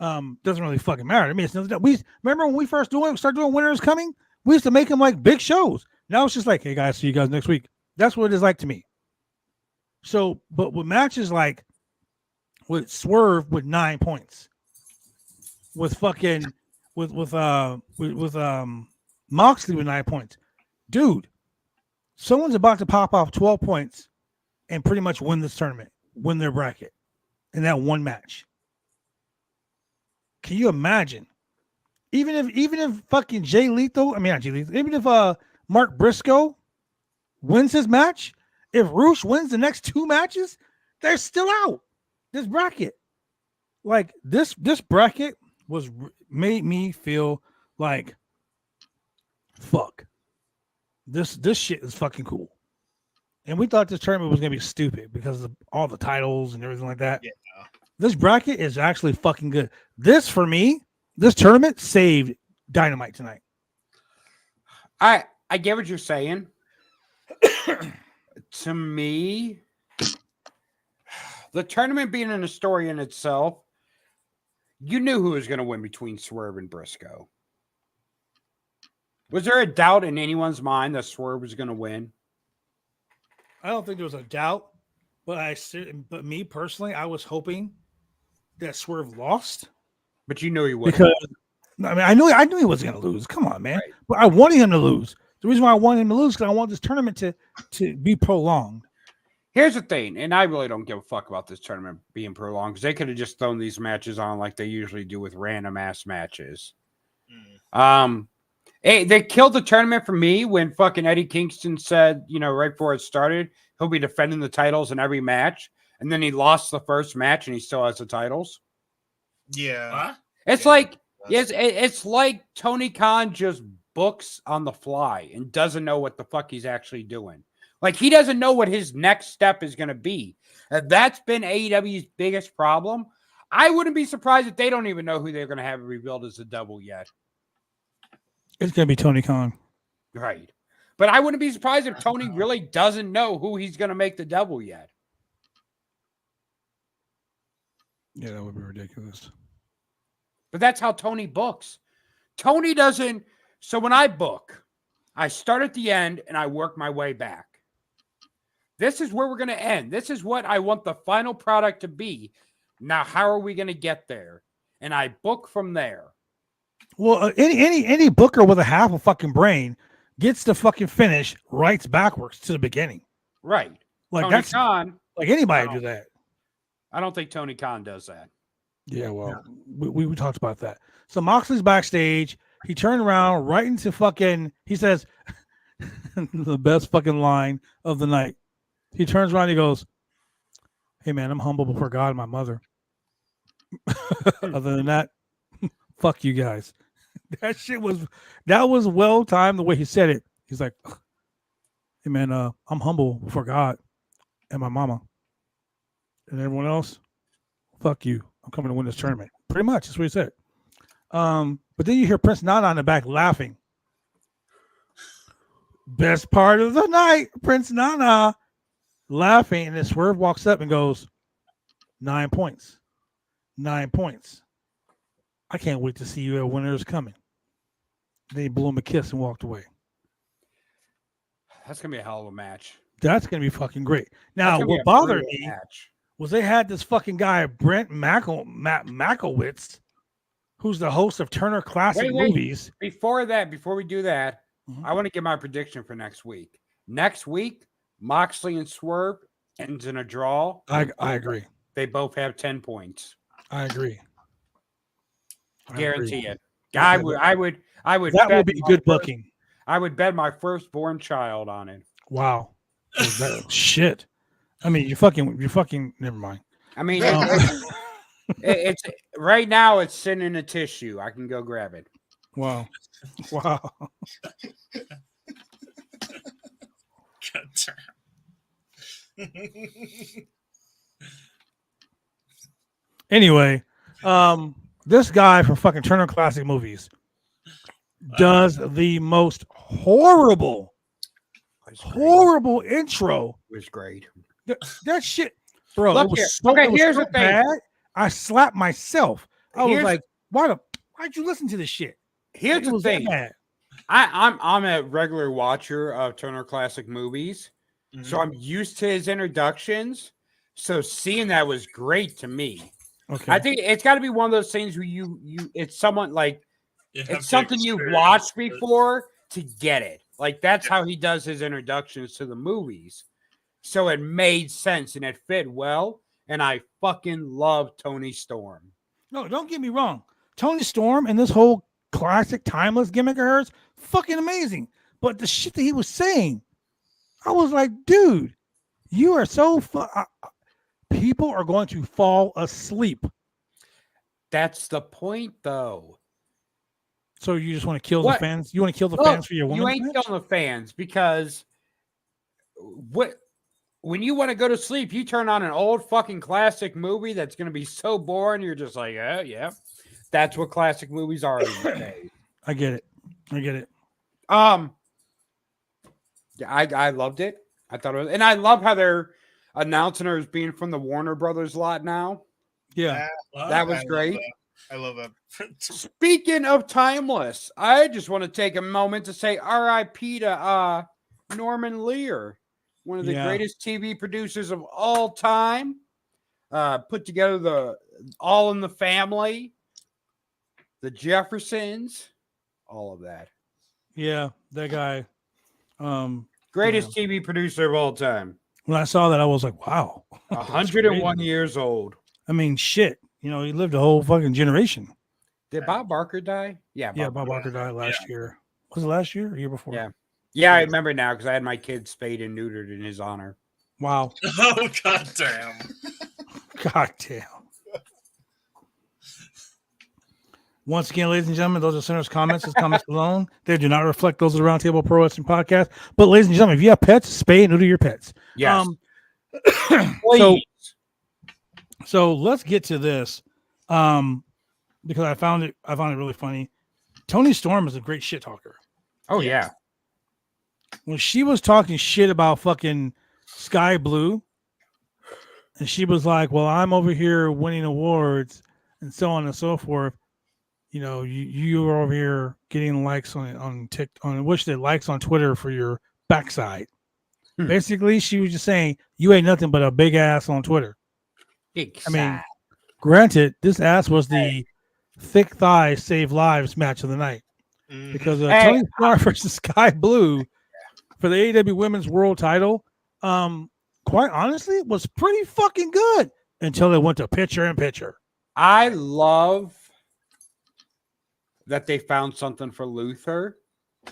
Doesn't really fucking matter. I mean, we remember when we first started doing Winter is Coming, we used to make them like big shows. Now it's just like, hey guys, see you guys next week. That's what it is like to me. So, but with matches like with Swerve with 9 points, with fucking with Moxley with 9 points, dude, someone's about to pop off 12 points and pretty much win this tournament, win their bracket in that one match. Can you imagine? Even if fucking Jay Lethal, not Jay Lethal, even if Mark Briscoe wins his match, if Roosh wins the next 2 matches, they're still out. This bracket, like this bracket made me feel like, fuck. This shit is fucking cool. And we thought this tournament was gonna be stupid because of all the titles and everything like that. Yeah. This bracket is actually fucking good. This, for me, this tournament saved Dynamite tonight. I get what you're saying. To me, the tournament being in a story in itself, you knew who was going to win between Swerve and Briscoe. Was there a doubt in anyone's mind that Swerve was going to win? I don't think there was a doubt, but me personally, I was hoping that Swerve lost. But you knew he would, because I knew he was going to lose. Come on, man! Right. But I wanted him to lose. The reason why I wanted him to lose is because I want this tournament to be prolonged. Here's the thing, and I really don't give a fuck about this tournament being prolonged, because they could have just thrown these matches on like they usually do with random ass matches. They killed the tournament for me when fucking Eddie Kingston said, right before it started, he'll be defending the titles in every match, and then he lost the first match and he still has the titles. Yeah. Huh? It's like it's like Tony Khan just books on the fly and doesn't know what the fuck he's actually doing. Like, he doesn't know what his next step is going to be. That's been AEW's biggest problem. I wouldn't be surprised if they don't even know who they're going to have rebuild as a double yet. It's going to be Tony Khan. Right. But I wouldn't be surprised if Tony really doesn't know who he's going to make the double yet. Yeah, that would be ridiculous. But that's how Tony books. Tony doesn't. So when I book, I start at the end and I work my way back. This is where we're going to end. This is what I want the final product to be. Now, how are we going to get there? And I book from there. Well, any booker with a half a fucking brain gets the fucking finish, writes backwards to the beginning. Right. Like Tony that's Khan. Like anybody do that. I don't think Tony Khan does that. Yeah, well, we talked about that. So Moxley's backstage. He turned around right into fucking. He says the best fucking line of the night. He turns around. He goes, "Hey man, I'm humble before God and my mother. Other than that, fuck you guys." That was well timed the way he said it. He's like, "Hey man, I'm humble before God and my mama, and everyone else. Fuck you. I'm coming to win this tournament." Pretty much, that's what he said. But then you hear Prince Nana in the back laughing. Best part of the night, Prince Nana laughing, and then Swerve walks up and goes, 9 points. 9 points. I can't wait to see you at Winter is Coming. They blew him a kiss and walked away. That's gonna be a hell of a match. That's gonna be fucking great. Now, That's gonna be what a bothered brutal me match. was they had this fucking guy Brent Makowitz, who's the host of Turner Classic Wait. Movies. Before we do that, I want to give my prediction for next week. Next week, Moxley and Swerve ends in a draw. I agree. They both have 10 points. I agree. Guarantee it. Okay, I would. That will be good first- booking. I would bet my firstborn child on it. Wow. Shit. I mean, you fucking. Never mind. I mean, it's right now. It's sitting in a tissue. I can go grab it. Wow. Wow. Anyway, this guy from fucking Turner Classic Movies does the most horrible intro. It was great. That shit, bro. Look it was here. so, Okay, it was here's so the thing. bad, I slapped myself. I was Here's- like, why'd you listen to this shit? Here's It the was that thing. bad. I'm a regular watcher of Turner Classic Movies, so I'm used to his introductions. So seeing that was great to me. Okay. I think it's got to be one of those things where you it's someone like it's something you've watched before to get it. Like that's how he does his introductions to the movies. So it made sense and it fit well. And I fucking love Tony Storm. No, don't get me wrong. Tony Storm and this whole classic timeless gimmick of hers, fucking amazing. But the shit that he was saying, I was like, dude, you are so people are going to fall asleep. That's the point, though. So you just want to kill the What? fans? You want to kill the Look, fans for your woman? You ain't killing the fans because when you want to go to sleep, you turn on an old fucking classic movie that's going to be so boring. You're just like, yeah. That's what classic movies are these days. I get it. Yeah, I loved it. I thought it was, and I love how they're announcing her as being from the Warner Brothers lot now. Yeah, that was great. I love that. Speaking of timeless, I just want to take a moment to say R.I.P. to Norman Lear, one of the greatest TV producers of all time. Put together the All in the Family, the Jeffersons, all of that. Yeah, that guy. Greatest TV producer of all time. When I saw that, I was like, wow. 101 years old. I mean, shit. You know, he lived a whole fucking generation. Did Bob Barker die? Yeah, Bob Barker died last year. Was it last year or year before? Yeah, I remember now because I had my kids spayed and neutered in his honor. Wow. Oh, goddamn. Goddamn. Once again, ladies and gentlemen, those are Center's comments. His comments alone. They do not reflect those of the Roundtable Pro Wrestling Podcast. But, ladies and gentlemen, if you have pets, spay and neuter your pets. Yes. So let's get to this. Because I found it really funny. Tony Storm is a great shit talker. Oh, yeah. When she was talking shit about fucking Sky Blue, and she was like, well, I'm over here winning awards and so on and so forth. You know, you are over here getting likes on likes on Twitter for your backside. Basically, she was just saying you ain't nothing but a big ass on Twitter. I mean, granted, this ass was the thick thigh save lives match of the night because Tony Storm versus Sky Blue for the AEW Women's World Title. Quite honestly, was pretty fucking good until it went to picture in picture. I love that they found something for Luther,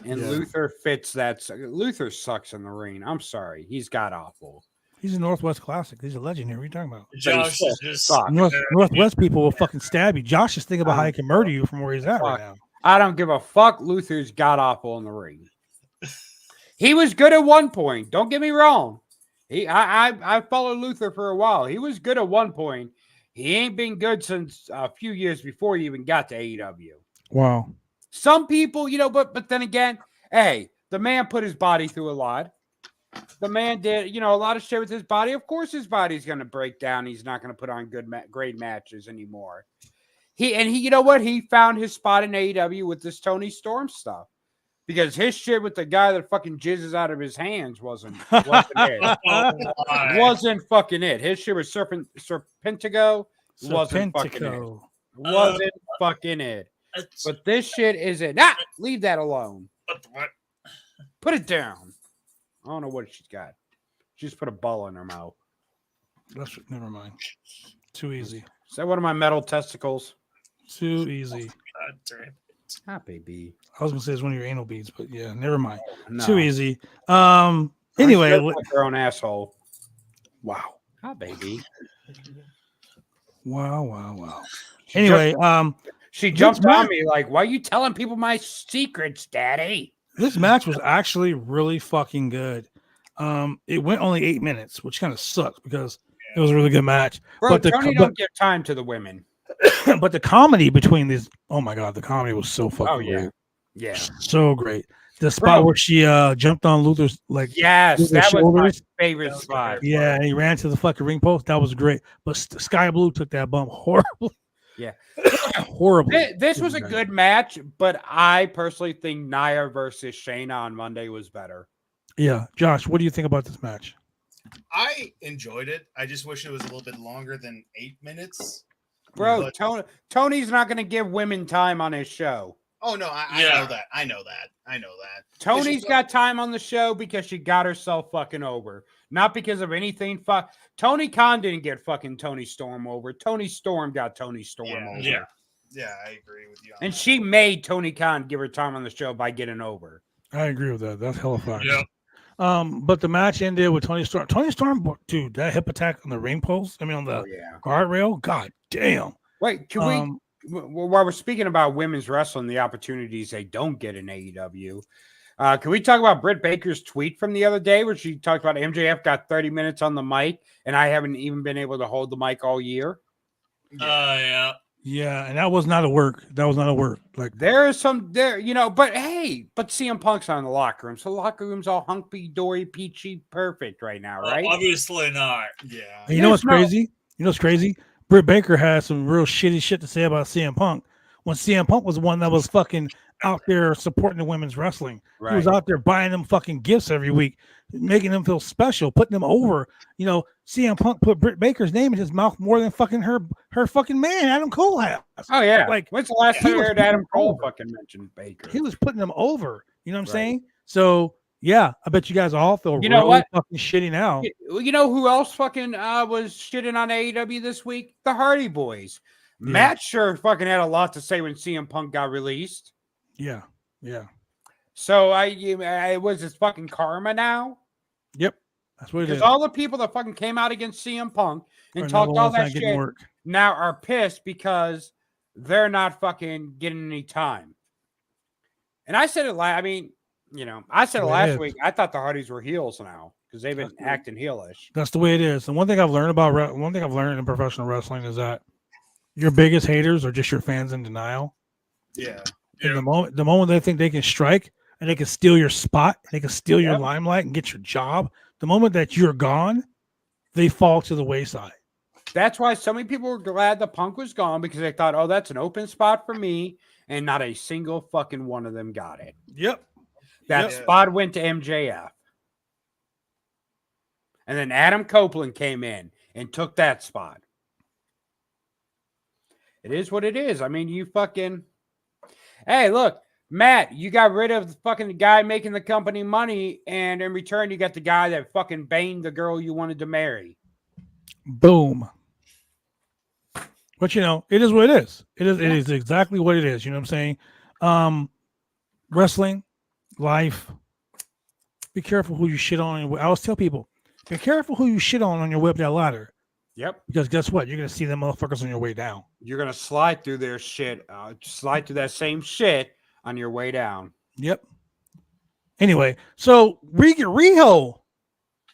and Luther fits that. Luther sucks in the ring. I'm sorry, he's god awful. He's a Northwest Classic. He's a legend here. What are you talking about? Josh is just Northwest people will fucking stab you. Josh is thinking about how he can murder you from where he's at right now. I don't give a fuck. Luther's god awful in the ring. He was good at one point. Don't get me wrong. I followed Luther for a while. He was good at one point. He ain't been good since a few years before he even got to AEW. Wow. Some people, but then again, hey, the man put his body through a lot. The man did, a lot of shit with his body. Of course, his body's going to break down. He's not going to put on great matches anymore. He, you know what? He found his spot in AEW with this Tony Storm stuff because his shit with the guy that fucking jizzes out of his hands wasn't it. Wasn't fucking it. His shit was Serpentico. Wasn't fucking it. Wasn't fucking it. But this shit isn't. Leave that alone. Put it down. I don't know what she's got. She just put a ball in her mouth. Never mind. Too easy. Is that one of my metal testicles? Too easy. Baby. I was gonna say it's one of your anal beads, but yeah, never mind. No. Too easy. Anyway, like her own asshole. Wow. Baby. Wow. Anyway, she jumped on me like, "Why are you telling people my secrets, Daddy?" This match was actually really fucking good. It went only 8 minutes, which kind of sucks because it was a really good match. Bro, Tony don't give time to the women. But the comedy between these, oh my god, the comedy was so fucking great. Yeah, so great. The spot where she jumped on Luther's Luther's that shoulders. was my favorite spot. Yeah, and he ran to the fucking ring post. That was great. But Sky Blue took that bump horribly. Yeah, horribly. This was a good match, but I personally think Nia versus Shayna on Monday was better. Yeah, Josh, what do you think about this match? I enjoyed it. I just wish it was a little bit longer than 8 minutes. Bro, Tony's not going to give women time on his show. Oh, no, I know that. I know that. Tony's got time on the show because she got herself fucking over. Not because of anything. Tony Khan didn't get fucking Tony Storm over. Tony Storm got Tony Storm over. Yeah, I agree with you. And she made Tony Khan give her time on the show by getting over. I agree with that. That's hella fun. Yeah. But the match ended with Tony Storm. Tony Storm, dude, that hip attack on the ring post. I mean, on the guardrail. God damn. Wait, can we? While we're speaking about women's wrestling, the opportunities they don't get in AEW, can we talk about Britt Baker's tweet from the other day where she talked about MJF got 30 minutes on the mic and I haven't even been able to hold the mic all year? Yeah, and that was not a work. Like there is some there, but CM Punk's on the locker room. So the locker room's all hunky dory, peachy, perfect right now, right? Obviously not. Yeah. And you know what's crazy? Britt Baker had some real shitty shit to say about CM Punk when CM Punk was the one that was fucking out there supporting the women's wrestling. Right. He was out there buying them fucking gifts every week, making them feel special, putting them over. CM Punk put Britt Baker's name in his mouth more than fucking her fucking man, Adam Cole has. Oh, yeah. Like, when's the last time you heard Adam Cole fucking mention Baker? He was putting them over. You know what I'm saying? So, yeah, I bet you guys all feel fucking shitty now. You know who else fucking was shitting on AEW this week? The Hardy Boys. Yeah. Matt sure fucking had a lot to say when CM Punk got released. Yeah. So I was this fucking karma now. Yep, that's what it is. Because all the people that fucking came out against CM Punk and talked all that shit now are pissed because they're not fucking getting any time. And I said it last week. I thought the Hardys were heels now because they've been acting heelish. That's the way it is. And one thing I've learned in professional wrestling is that your biggest haters are just your fans in denial. Yeah. And the moment they think they can strike and they can steal your spot, they can steal your limelight and get your job, the moment that you're gone, they fall to the wayside. That's why so many people were glad the Punk was gone because they thought, oh, that's an open spot for me. And not a single fucking one of them got it. Yep. That spot went to MJF. And then Adam Copeland came in and took that spot. It is what it is. I mean, you fucking... Hey, look, Matt, you got rid of the fucking guy making the company money, and in return, you got the guy that fucking banged the girl you wanted to marry. Boom. But, it is what it is. It is exactly what it is. You know what I'm saying? Wrestling, life, be careful who you shit on. I always tell people, be careful who you shit on your way up that ladder. Yep. Because guess what? You're going to see them motherfuckers on your way down. You're going to slide through their shit, slide through that same shit on your way down. Yep. Anyway, so Riho,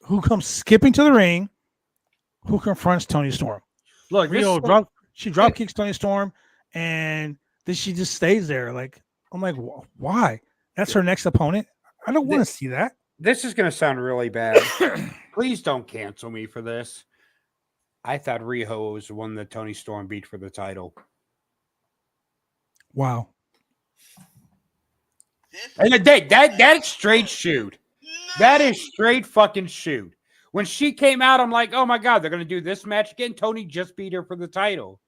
who comes skipping to the ring, who confronts Tony Storm. Look, Riho drop kicks Tony Storm, and then she just stays there. Like, I'm like, why? That's her next opponent. I don't want to see that. This is going to sound really bad. Please don't cancel me for this. I thought Riho was the one that Tony Storm beat for the title. Wow. And that's straight shoot. That is straight fucking shoot. When she came out, I'm like, oh my God, they're going to do this match again. Tony just beat her for the title.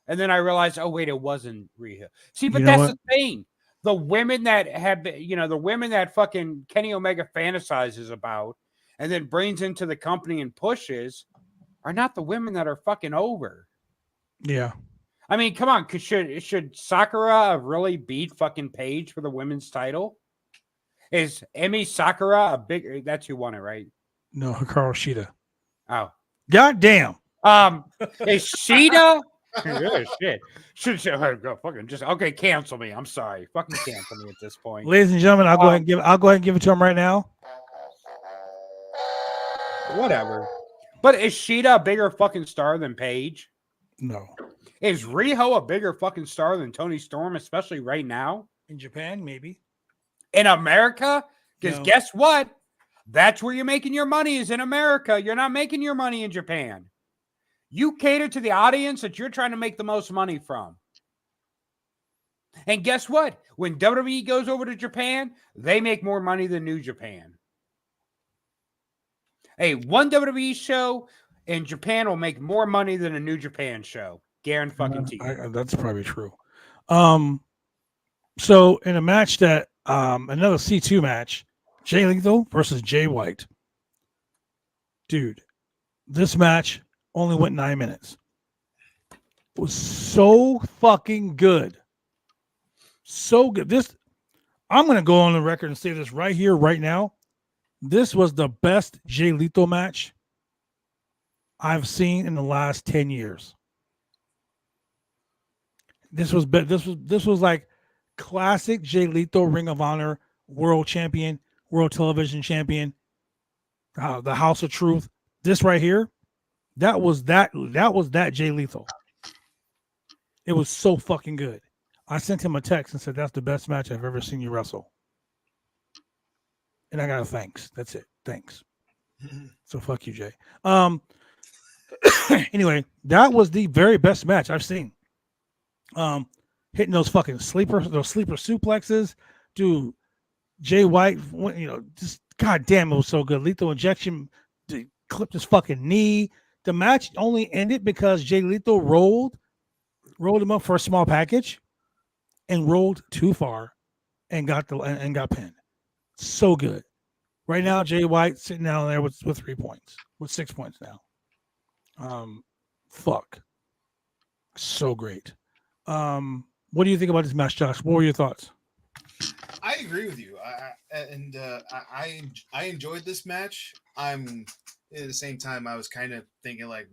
And then I realized, oh, wait, it wasn't Riho. See, but that's the thing. The women that have, the women that fucking Kenny Omega fantasizes about and then brings into the company and pushes are not the women that are fucking over. Yeah. I mean, come on. Should Sakura have really beat fucking Paige for the women's title? Is Emi Sakura a big? That's who won it, right? No, Hikaru Shida. Oh, goddamn. Is Shida? Oh, shit. Should go fucking just okay. Cancel me. I'm sorry. Fucking cancel me at this point, ladies and gentlemen. I'll go ahead and give it to him right now. Whatever. But is Shida a bigger fucking star than Paige? No. Is Riho a bigger fucking star than Tony Storm, especially right now? In Japan, maybe. In America? Because No. guess what? That's where you're making your money is in America. You're not making your money in Japan. You cater to the audience that you're trying to make the most money from. And guess what? When WWE goes over to Japan, they make more money than New Japan. Hey, one WWE show in Japan will make more money than a New Japan show. Guaranteed. That's probably true. So in a match that another C2 match, Jay Lethal versus Jay White. Dude, this match only went 9 minutes. It was so fucking good. So good. I'm gonna go on the record and say this right here, right now. This was the best Jay Lethal match I've seen in the last 10 years. This was like classic Jay Lethal, Ring of Honor world champion, world television champion, the House of Truth. This right here, that was that Jay Lethal. It was so fucking good. I sent him a text and said that's the best match I've ever seen you wrestle. And I got a thanks. That's it. Thanks. So fuck you, Jay. Anyway, that was the very best match I've seen. Hitting those fucking sleeper suplexes, dude. Jay White, just goddamn, it was so good. Lethal injection, clipped his fucking knee. The match only ended because Jay Lethal rolled him up for a small package, and rolled too far, and got pinned. So good. Right now, Jay White sitting down there with 3 points, with 6 points now. Fuck. So great. What do you think about this match, Josh? What were your thoughts? I agree with you. I enjoyed this match. At the same time, I was kind of thinking like,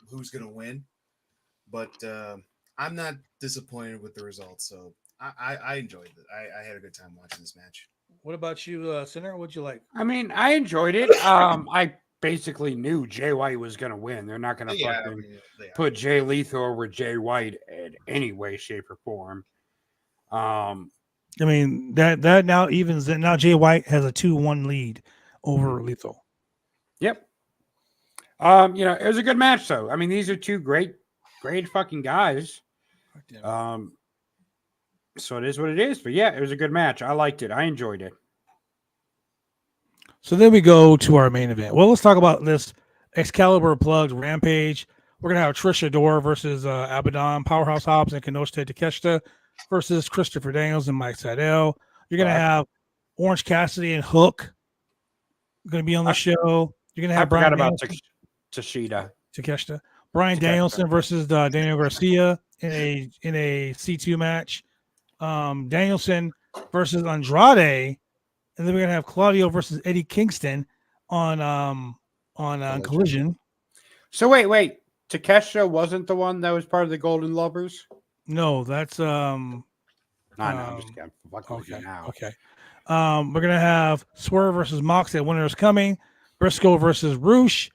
who's gonna win? But I'm not disappointed with the results. So I enjoyed it. I had a good time watching this match. What about you, Sinner? What'd you like? I mean, I enjoyed it. I basically knew Jay White was going to win. They're not going to put Jay Lethal over Jay White in any way, shape, or form. I mean, that now evens that now Jay White has a 2-1 lead over Lethal. Yep. It was a good match, though. I mean, these are two great fucking guys. So it is what it is. But yeah, it was a good match. I liked it. I enjoyed it. So then we go to our main event. Well, let's talk about this Excalibur plugged Rampage. We're going to have Trish Adora versus Abaddon, Powerhouse Hobbs, and Kenoshita Takeshita versus Christopher Daniels and Mike Sydal. You're going to have Orange Cassidy and Hook going to be on the show. You're going to have Brian about Takeshita. Brian Danielson versus Daniel Garcia in a C2 match. Danielson versus Andrade, and then we're gonna have Claudio versus Eddie Kingston on Collision. So wait, Takeshita wasn't the one that was part of the Golden Lovers? No, that's I'm just kidding. Okay. We're gonna have Swerve versus Mox at Winter is Coming, Briscoe versus Roosh.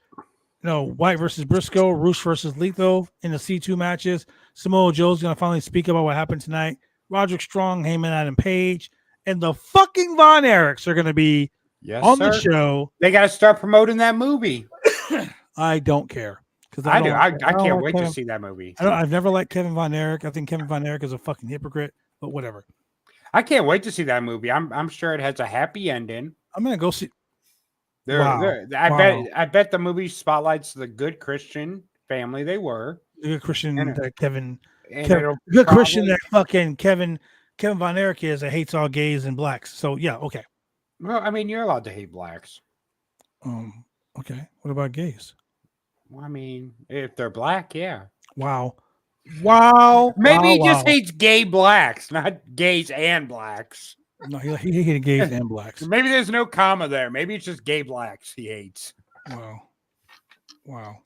No, White versus Briscoe, Roosh versus Lethal in the C2 matches. Samoa Joe's gonna finally speak about what happened tonight. Roderick Strong, Heyman, Adam Page, and the fucking Von Erichs are going to be Yes, on sir. the show. They got to start promoting that movie. I don't care because I do. I don't can't like wait Kevin, to see that movie. I've never liked Kevin Von Erich. I think Kevin Von Erich is a fucking hypocrite. But whatever. I can't wait to see that movie. I'm sure it has a happy ending. I'm gonna go see. I Wow. bet the movie spotlights the good Christian family they were. The good Christian And- that Kevin. And Kevin it'll good Christian probably- that fucking Kevin Von Erich is that hates all gays and blacks. So yeah, okay. Well, I mean, you're allowed to hate blacks. Okay. What about gays? Well, I mean, if they're black, yeah. Wow. Maybe he just wow. hates gay blacks, not gays and blacks. No, he hated gays and blacks. Maybe there's no comma there. Maybe it's just gay blacks he hates. Wow.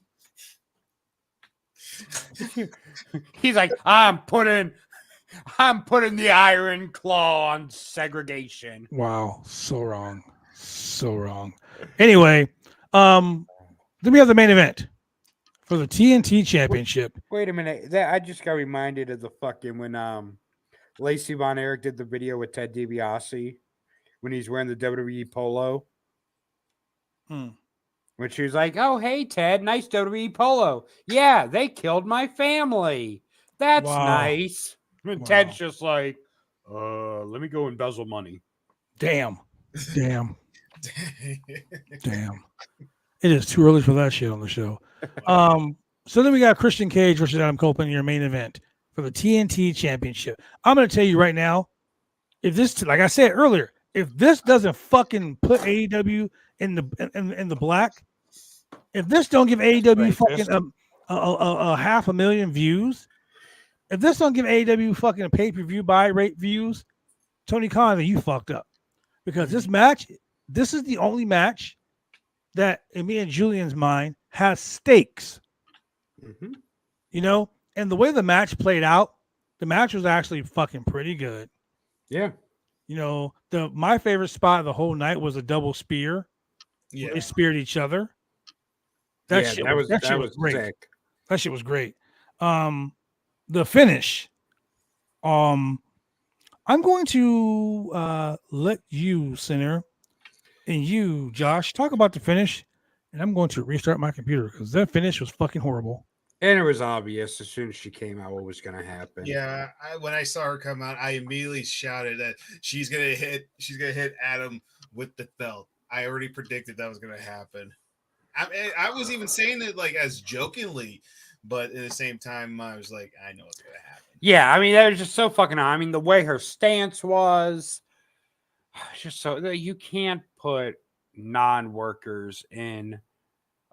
He's like, I'm putting the iron claw on segregation. Wow. So wrong. Anyway, then we have the main event for the TNT Championship. Wait a minute. I just got reminded of the fucking when Lacey Von Erich did the video with Ted DiBiase when he's wearing the WWE polo. When she was like, "Oh, hey Ted, nice WWE polo. Yeah, they killed my family. That's nice." And Ted's just like, let me go embezzle money. Damn. It is too early for that shit on the show. So then we got Christian Cage versus Adam Copeland in your main event for the TNT Championship. I'm going to tell you right now, if this, like I said earlier, if this doesn't fucking put AEW in the black, if this don't give AEW fucking a 500,000 views, if this don't give AEW fucking a pay-per-view buy rate views, Tony Khan, then you fucked up. Because this is the only match that, in me and Julian's mind, has stakes. You know, and the way the match played out, the match was actually fucking pretty good. Yeah. You know, my favorite spot of the whole night was a double spear. Yeah. They speared each other. That shit was great. Sick. That shit was great. The finish. I'm going to let you, Sinner, and you, Josh, talk about the finish, and I'm going to restart my computer because that finish was fucking horrible. And it was obvious as soon as she came out what was going to happen. Yeah, when I saw her come out, I immediately shouted that she's gonna hit Adam with the belt. I already predicted that was gonna happen. I was even saying it like as jokingly, but at the same time, I was like, I know what's gonna happen. Yeah, I mean, that was just so fucking. I mean, the way her stance was, just so you can't put non-workers in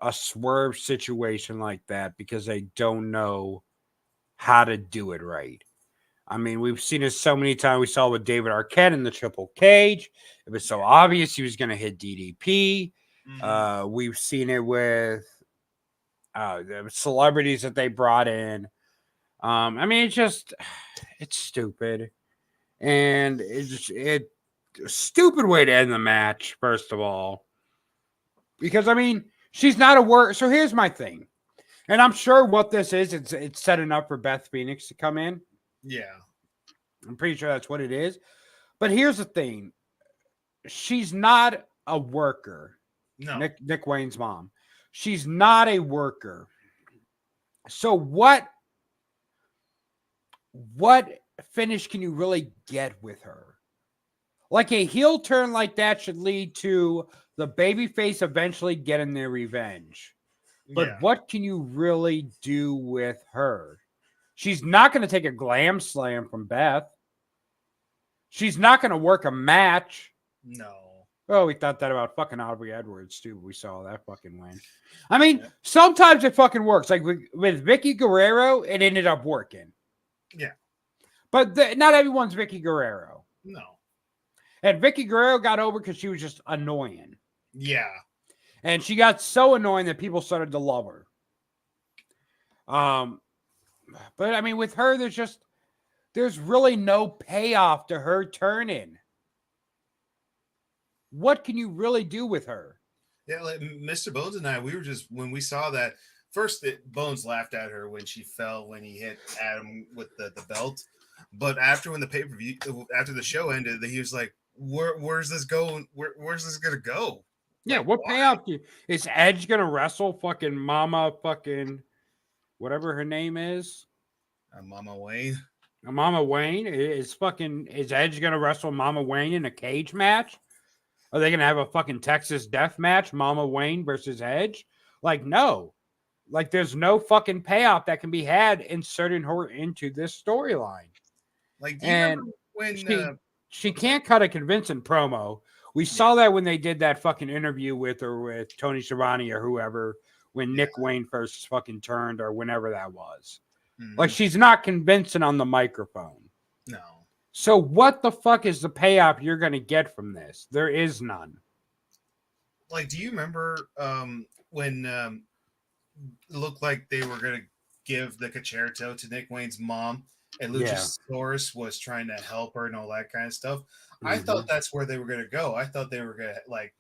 a swerve situation like that because they don't know how to do it right. I mean, we've seen it so many times. We saw with David Arquette in the triple cage. It was so obvious he was going to hit DDP. We've seen it with the celebrities that they brought in. I mean, it's stupid. And it's a stupid way to end the match, first of all. Because, I mean, she's not a worker. So here's my thing. And I'm sure what this is, it's setting up for Beth Phoenix to come in. Yeah. I'm pretty sure that's what it is. But here's the thing. She's not a worker. No. Nick Wayne's mom. She's not a worker. So what finish can you really get with her? Like a heel turn like that should lead to the babyface eventually getting their revenge. But what can you really do with her? She's not going to take a glam slam from Beth. She's not going to work a match. No. Oh, we thought that about fucking Aubrey Edwards, too. We saw that fucking win. I mean, sometimes it fucking works. Like with Vicky Guerrero, it ended up working. Yeah. But not everyone's Vicky Guerrero. No. And Vicky Guerrero got over because she was just annoying. Yeah. And she got so annoying that people started to love her. But I mean, with her, there's really no payoff to her turning. What can you really do with her? Yeah, like Mr. Bones and I, we were just, when we saw that, first Bones laughed at her when she fell when he hit Adam with the belt. But after when the pay-per-view, after the show ended, he was like, where's this going? Where's this gonna go? Yeah, Like, what why? payoff is Edge gonna wrestle fucking Mama fucking whatever her name is? Mama Wayne. Mama Wayne is Edge gonna wrestle Mama Wayne in a cage match? Are they gonna have a fucking Texas death match, Mama Wayne versus Edge? Like, no. Like, there's no fucking payoff that can be had inserting her into this storyline. Like, do you And remember when she can't cut a convincing promo. We saw that when they did that fucking interview with her with Tony Schiavone or whoever when Nick Wayne first fucking turned or whenever that was. Like, she's not convincing on the microphone. no. So what the fuck is the payoff you're going to get from this? There is none. Like, do you remember when it looked like they were gonna give the concerto to Nick Wayne's mom, and Luchasaurus was trying to help her and all that kind of stuff? I thought that's where they were gonna go. I thought they were gonna like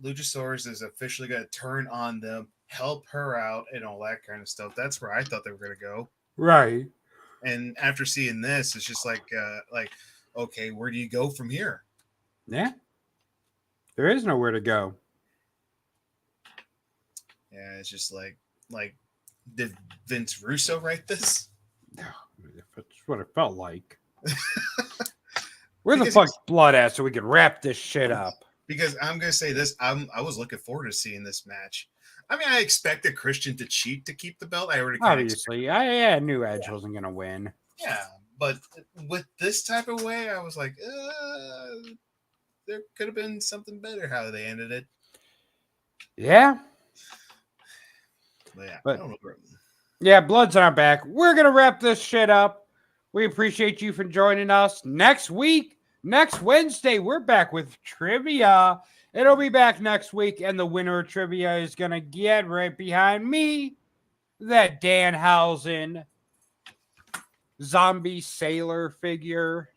Luchasaurus is officially gonna turn on them, help her out, and all that kind of stuff. That's where I thought they were gonna go. Right. And after seeing this, it's just like okay, where do you go from here? Yeah. There is nowhere to go. Yeah, it's just like did Vince Russo write this? That's what it felt like. Where the Because fuck's blood at so we can wrap this shit up? Because I'm gonna say this, I was looking forward to seeing this match. I mean, I expected Christian to cheat to keep the belt. I already Obviously, I knew Edge wasn't gonna win. yeah, but with this type of way, I was like, there could have been something better how they ended it. Yeah. But yeah, But- I don't know. Yeah, blood's on our back. We're going to wrap this shit up. We appreciate you for joining us. Next Wednesday, we're back with trivia. It'll be back next week, and the winner of trivia is going to get right behind me, that Danhausen zombie sailor figure.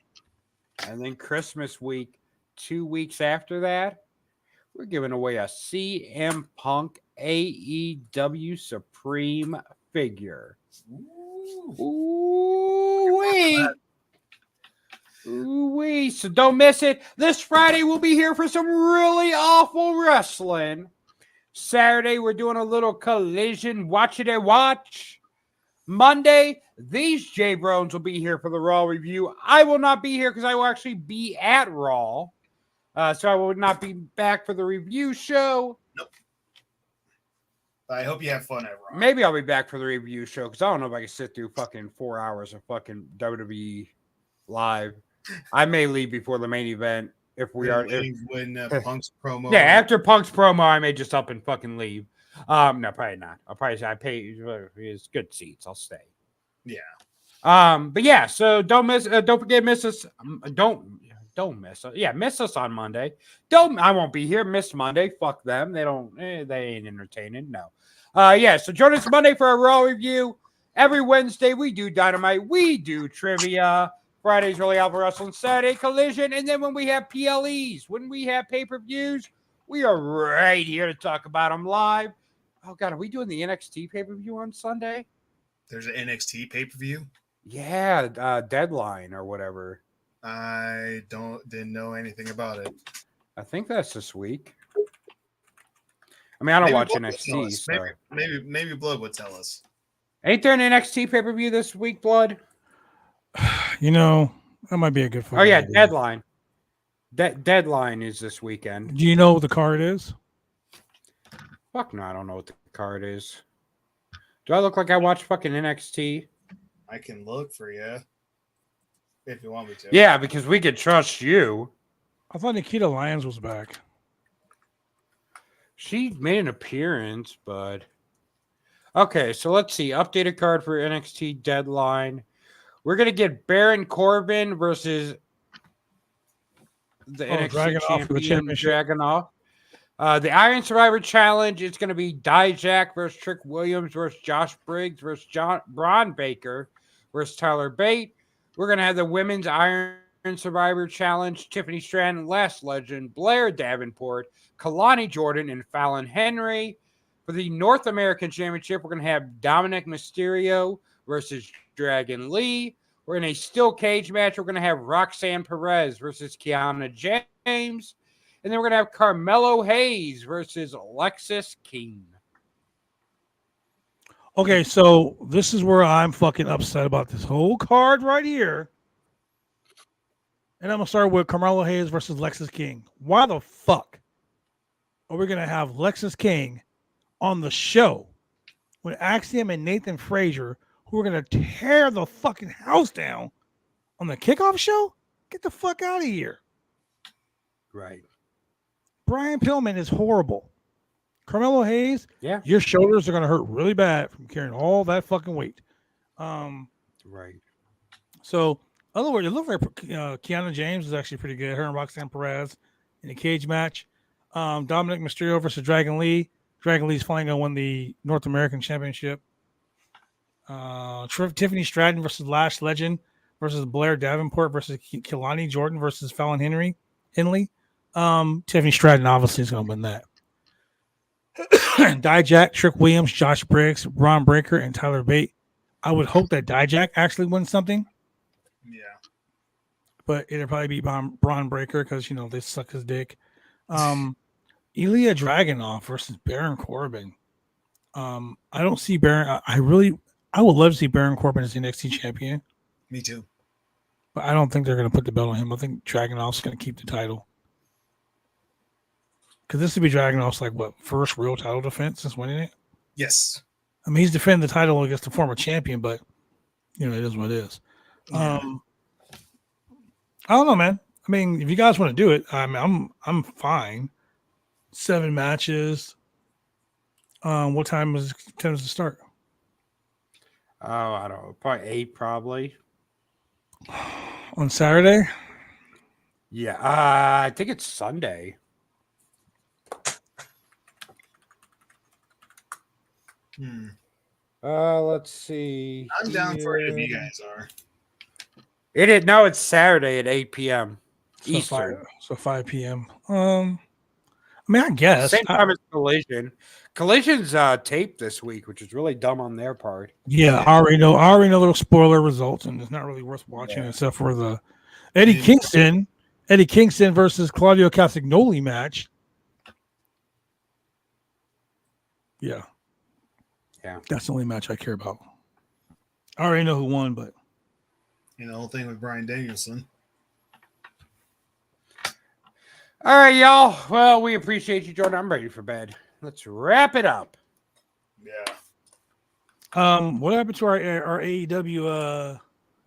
And then Christmas week, 2 weeks after that, we're giving away a CM Punk AEW Supreme figure. Ooh-wee. Ooh-wee. So don't miss it. This Friday, we'll be here for some really awful wrestling. Saturday, we're doing a little collision. Watch it and watch. Monday, these J-Brones will be here for the Raw review. I will not be here because I will actually be at Raw. So I will not be back for the review show. I hope you have fun at Raw. Maybe I'll be back for the review show because I don't know if I can sit through fucking 4 hours of fucking WWE live. I may leave before the main event if we are. When Punk's promo. Yeah, after Punk's promo, I may just up and fucking leave. No, probably not. I'll probably say I pay his good seats. I'll stay. Yeah. But yeah, so don't miss. Don't forget, miss us. Don't miss us. Yeah, miss us on Monday. I won't be here. Miss Monday. Fuck them. They don't. They ain't entertaining. No. Yeah. So join us Monday for a Raw review. Every Wednesday we do Dynamite. We do trivia. Friday's Really Alpha Wrestling. Saturday Collision. And then when we have PLEs, when we have pay-per-views, we are right here to talk about them live. Oh God, are we doing the NXT pay-per-view on Sunday? There's an NXT pay-per-view. Yeah, Deadline or whatever. I didn't know anything about it. I think that's this week. I mean, I don't watch NXT. So. Maybe Blood would tell us. Ain't there an NXT pay-per-view this week, Blood? You know, that might be a good. Oh yeah, idea. Deadline. Deadline is this weekend. Do you know what the card is? Fuck no, I don't know what the card is. Do I look like I watch fucking NXT? I can look for you if you want me to. Yeah, because we could trust you. I thought Nikita Lyons was back. She made an appearance, but okay. So let's see. Updated card for NXT Deadline. We're gonna get Baron Corbin versus the NXT champion Dragunov. The Iron Survivor Challenge is going to be Dijak versus Trick Williams versus Josh Briggs versus Braun Baker versus Tyler Bate. We're going to have the Women's Iron Survivor Challenge, Tiffany Stratton, Last Legend, Blair Davenport, Kalani Jordan, and Fallon Henry. For the North American Championship, we're going to have Dominic Mysterio versus Dragon Lee. We're in a steel cage match. We're going to have Roxanne Perez versus Kiana James. And then we're going to have Carmelo Hayes versus Alexis King. Okay, so this is where I'm fucking upset about this whole card right here. And I'm going to start with Carmelo Hayes versus Lexis King. Why the fuck are we going to have Lexis King on the show with Axiom and Nathan Frazier, who are going to tear the fucking house down on the kickoff show? Get the fuck out of here. Right. Brian Pillman is horrible. Carmelo Hayes, Yeah. your shoulders are going to hurt really bad from carrying all that fucking weight. Right. So, in other words, it looks like Kiana James is actually pretty good. Her and Roxanne Perez in a cage match. Dominic Mysterio versus Dragon Lee. Dragon Lee's finally going to win the North American Championship. Tiffany Stratton versus Lash Legend versus Blair Davenport versus Kilani Jordan versus Fallon Henley. Tiffany Stratton obviously is going to win that. Dijak, Trick Williams, Josh Briggs, Ron Breaker, and Tyler Bate. I would hope that Dijak actually wins something. Yeah. But it'll probably be Braun Breaker because, you know, they suck his dick. Ilya Dragunov versus Baron Corbin. I don't see Baron. I would love to see Baron Corbin as the NXT champion. Me too. But I don't think they're going to put the belt on him. I think Dragunov's going to keep the title. Because this would be Dragunov's, like, what, first real title defense since winning it? Yes. I mean, he's defending the title against the former champion, but, you know, it is what it is. Yeah. I don't know, man. I mean, if you guys want to do it, I'm fine. 7 matches. What time is it to start? Oh, I don't know. Probably 8, probably. On Saturday? Yeah. I think it's Sunday. Let's see. I'm down for it if you guys are. It's Saturday at 8 p.m. Eastern. So 5 p.m. I mean, I guess. Same time as Collision. Collision's taped this week, which is really dumb on their part. Yeah, I already know those spoiler results, and it's not really worth watching except for the Eddie Kingston versus Claudio Castagnoli match. Yeah. That's the only match I care about. I already know who won, but You know, the whole thing with Bryan Danielson. All right, y'all. Well, we appreciate you joining. I'm ready for bed. Let's wrap it up. Yeah. What happened to our AEW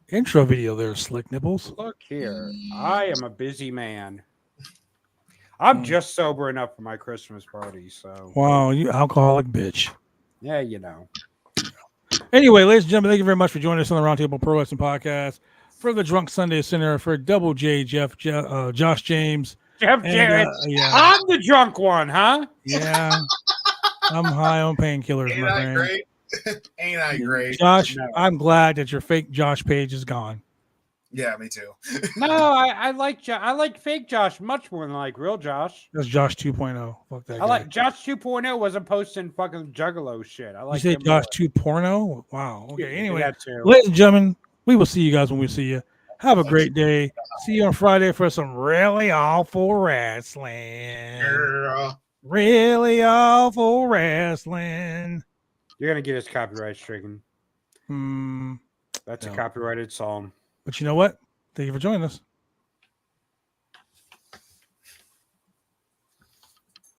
intro video there, Slick Nipples? Look here. I am a busy man. I'm just sober enough for my Christmas party, so. Wow, you alcoholic bitch. Yeah, you know. Anyway, ladies and gentlemen, thank you very much for joining us on the Roundtable Pro Wrestling Podcast. For the Drunk Sunday Center, for Double J, Josh James. Jeff Jarrett. I'm the drunk one, huh? Yeah. I'm high on painkillers, Ain't my I friend. great? Ain't I great? Josh, No. I'm glad that your fake Josh page is gone. Yeah, me too. No, I like fake Josh much more than like real Josh. That's Josh 2.0. Fuck that guy. I like Josh 2.0 wasn't posting fucking Juggalo shit. I like you say him Josh more. 2 porno? Wow. Okay, Yeah, anyway. that too. Ladies and gentlemen, we will see you guys when we see you. Have a great day. See you on Friday for some really awful wrestling. Girl. Really awful wrestling. You're gonna get us copyright stricken. That's No. a copyrighted song. But you know what? Thank you for joining us.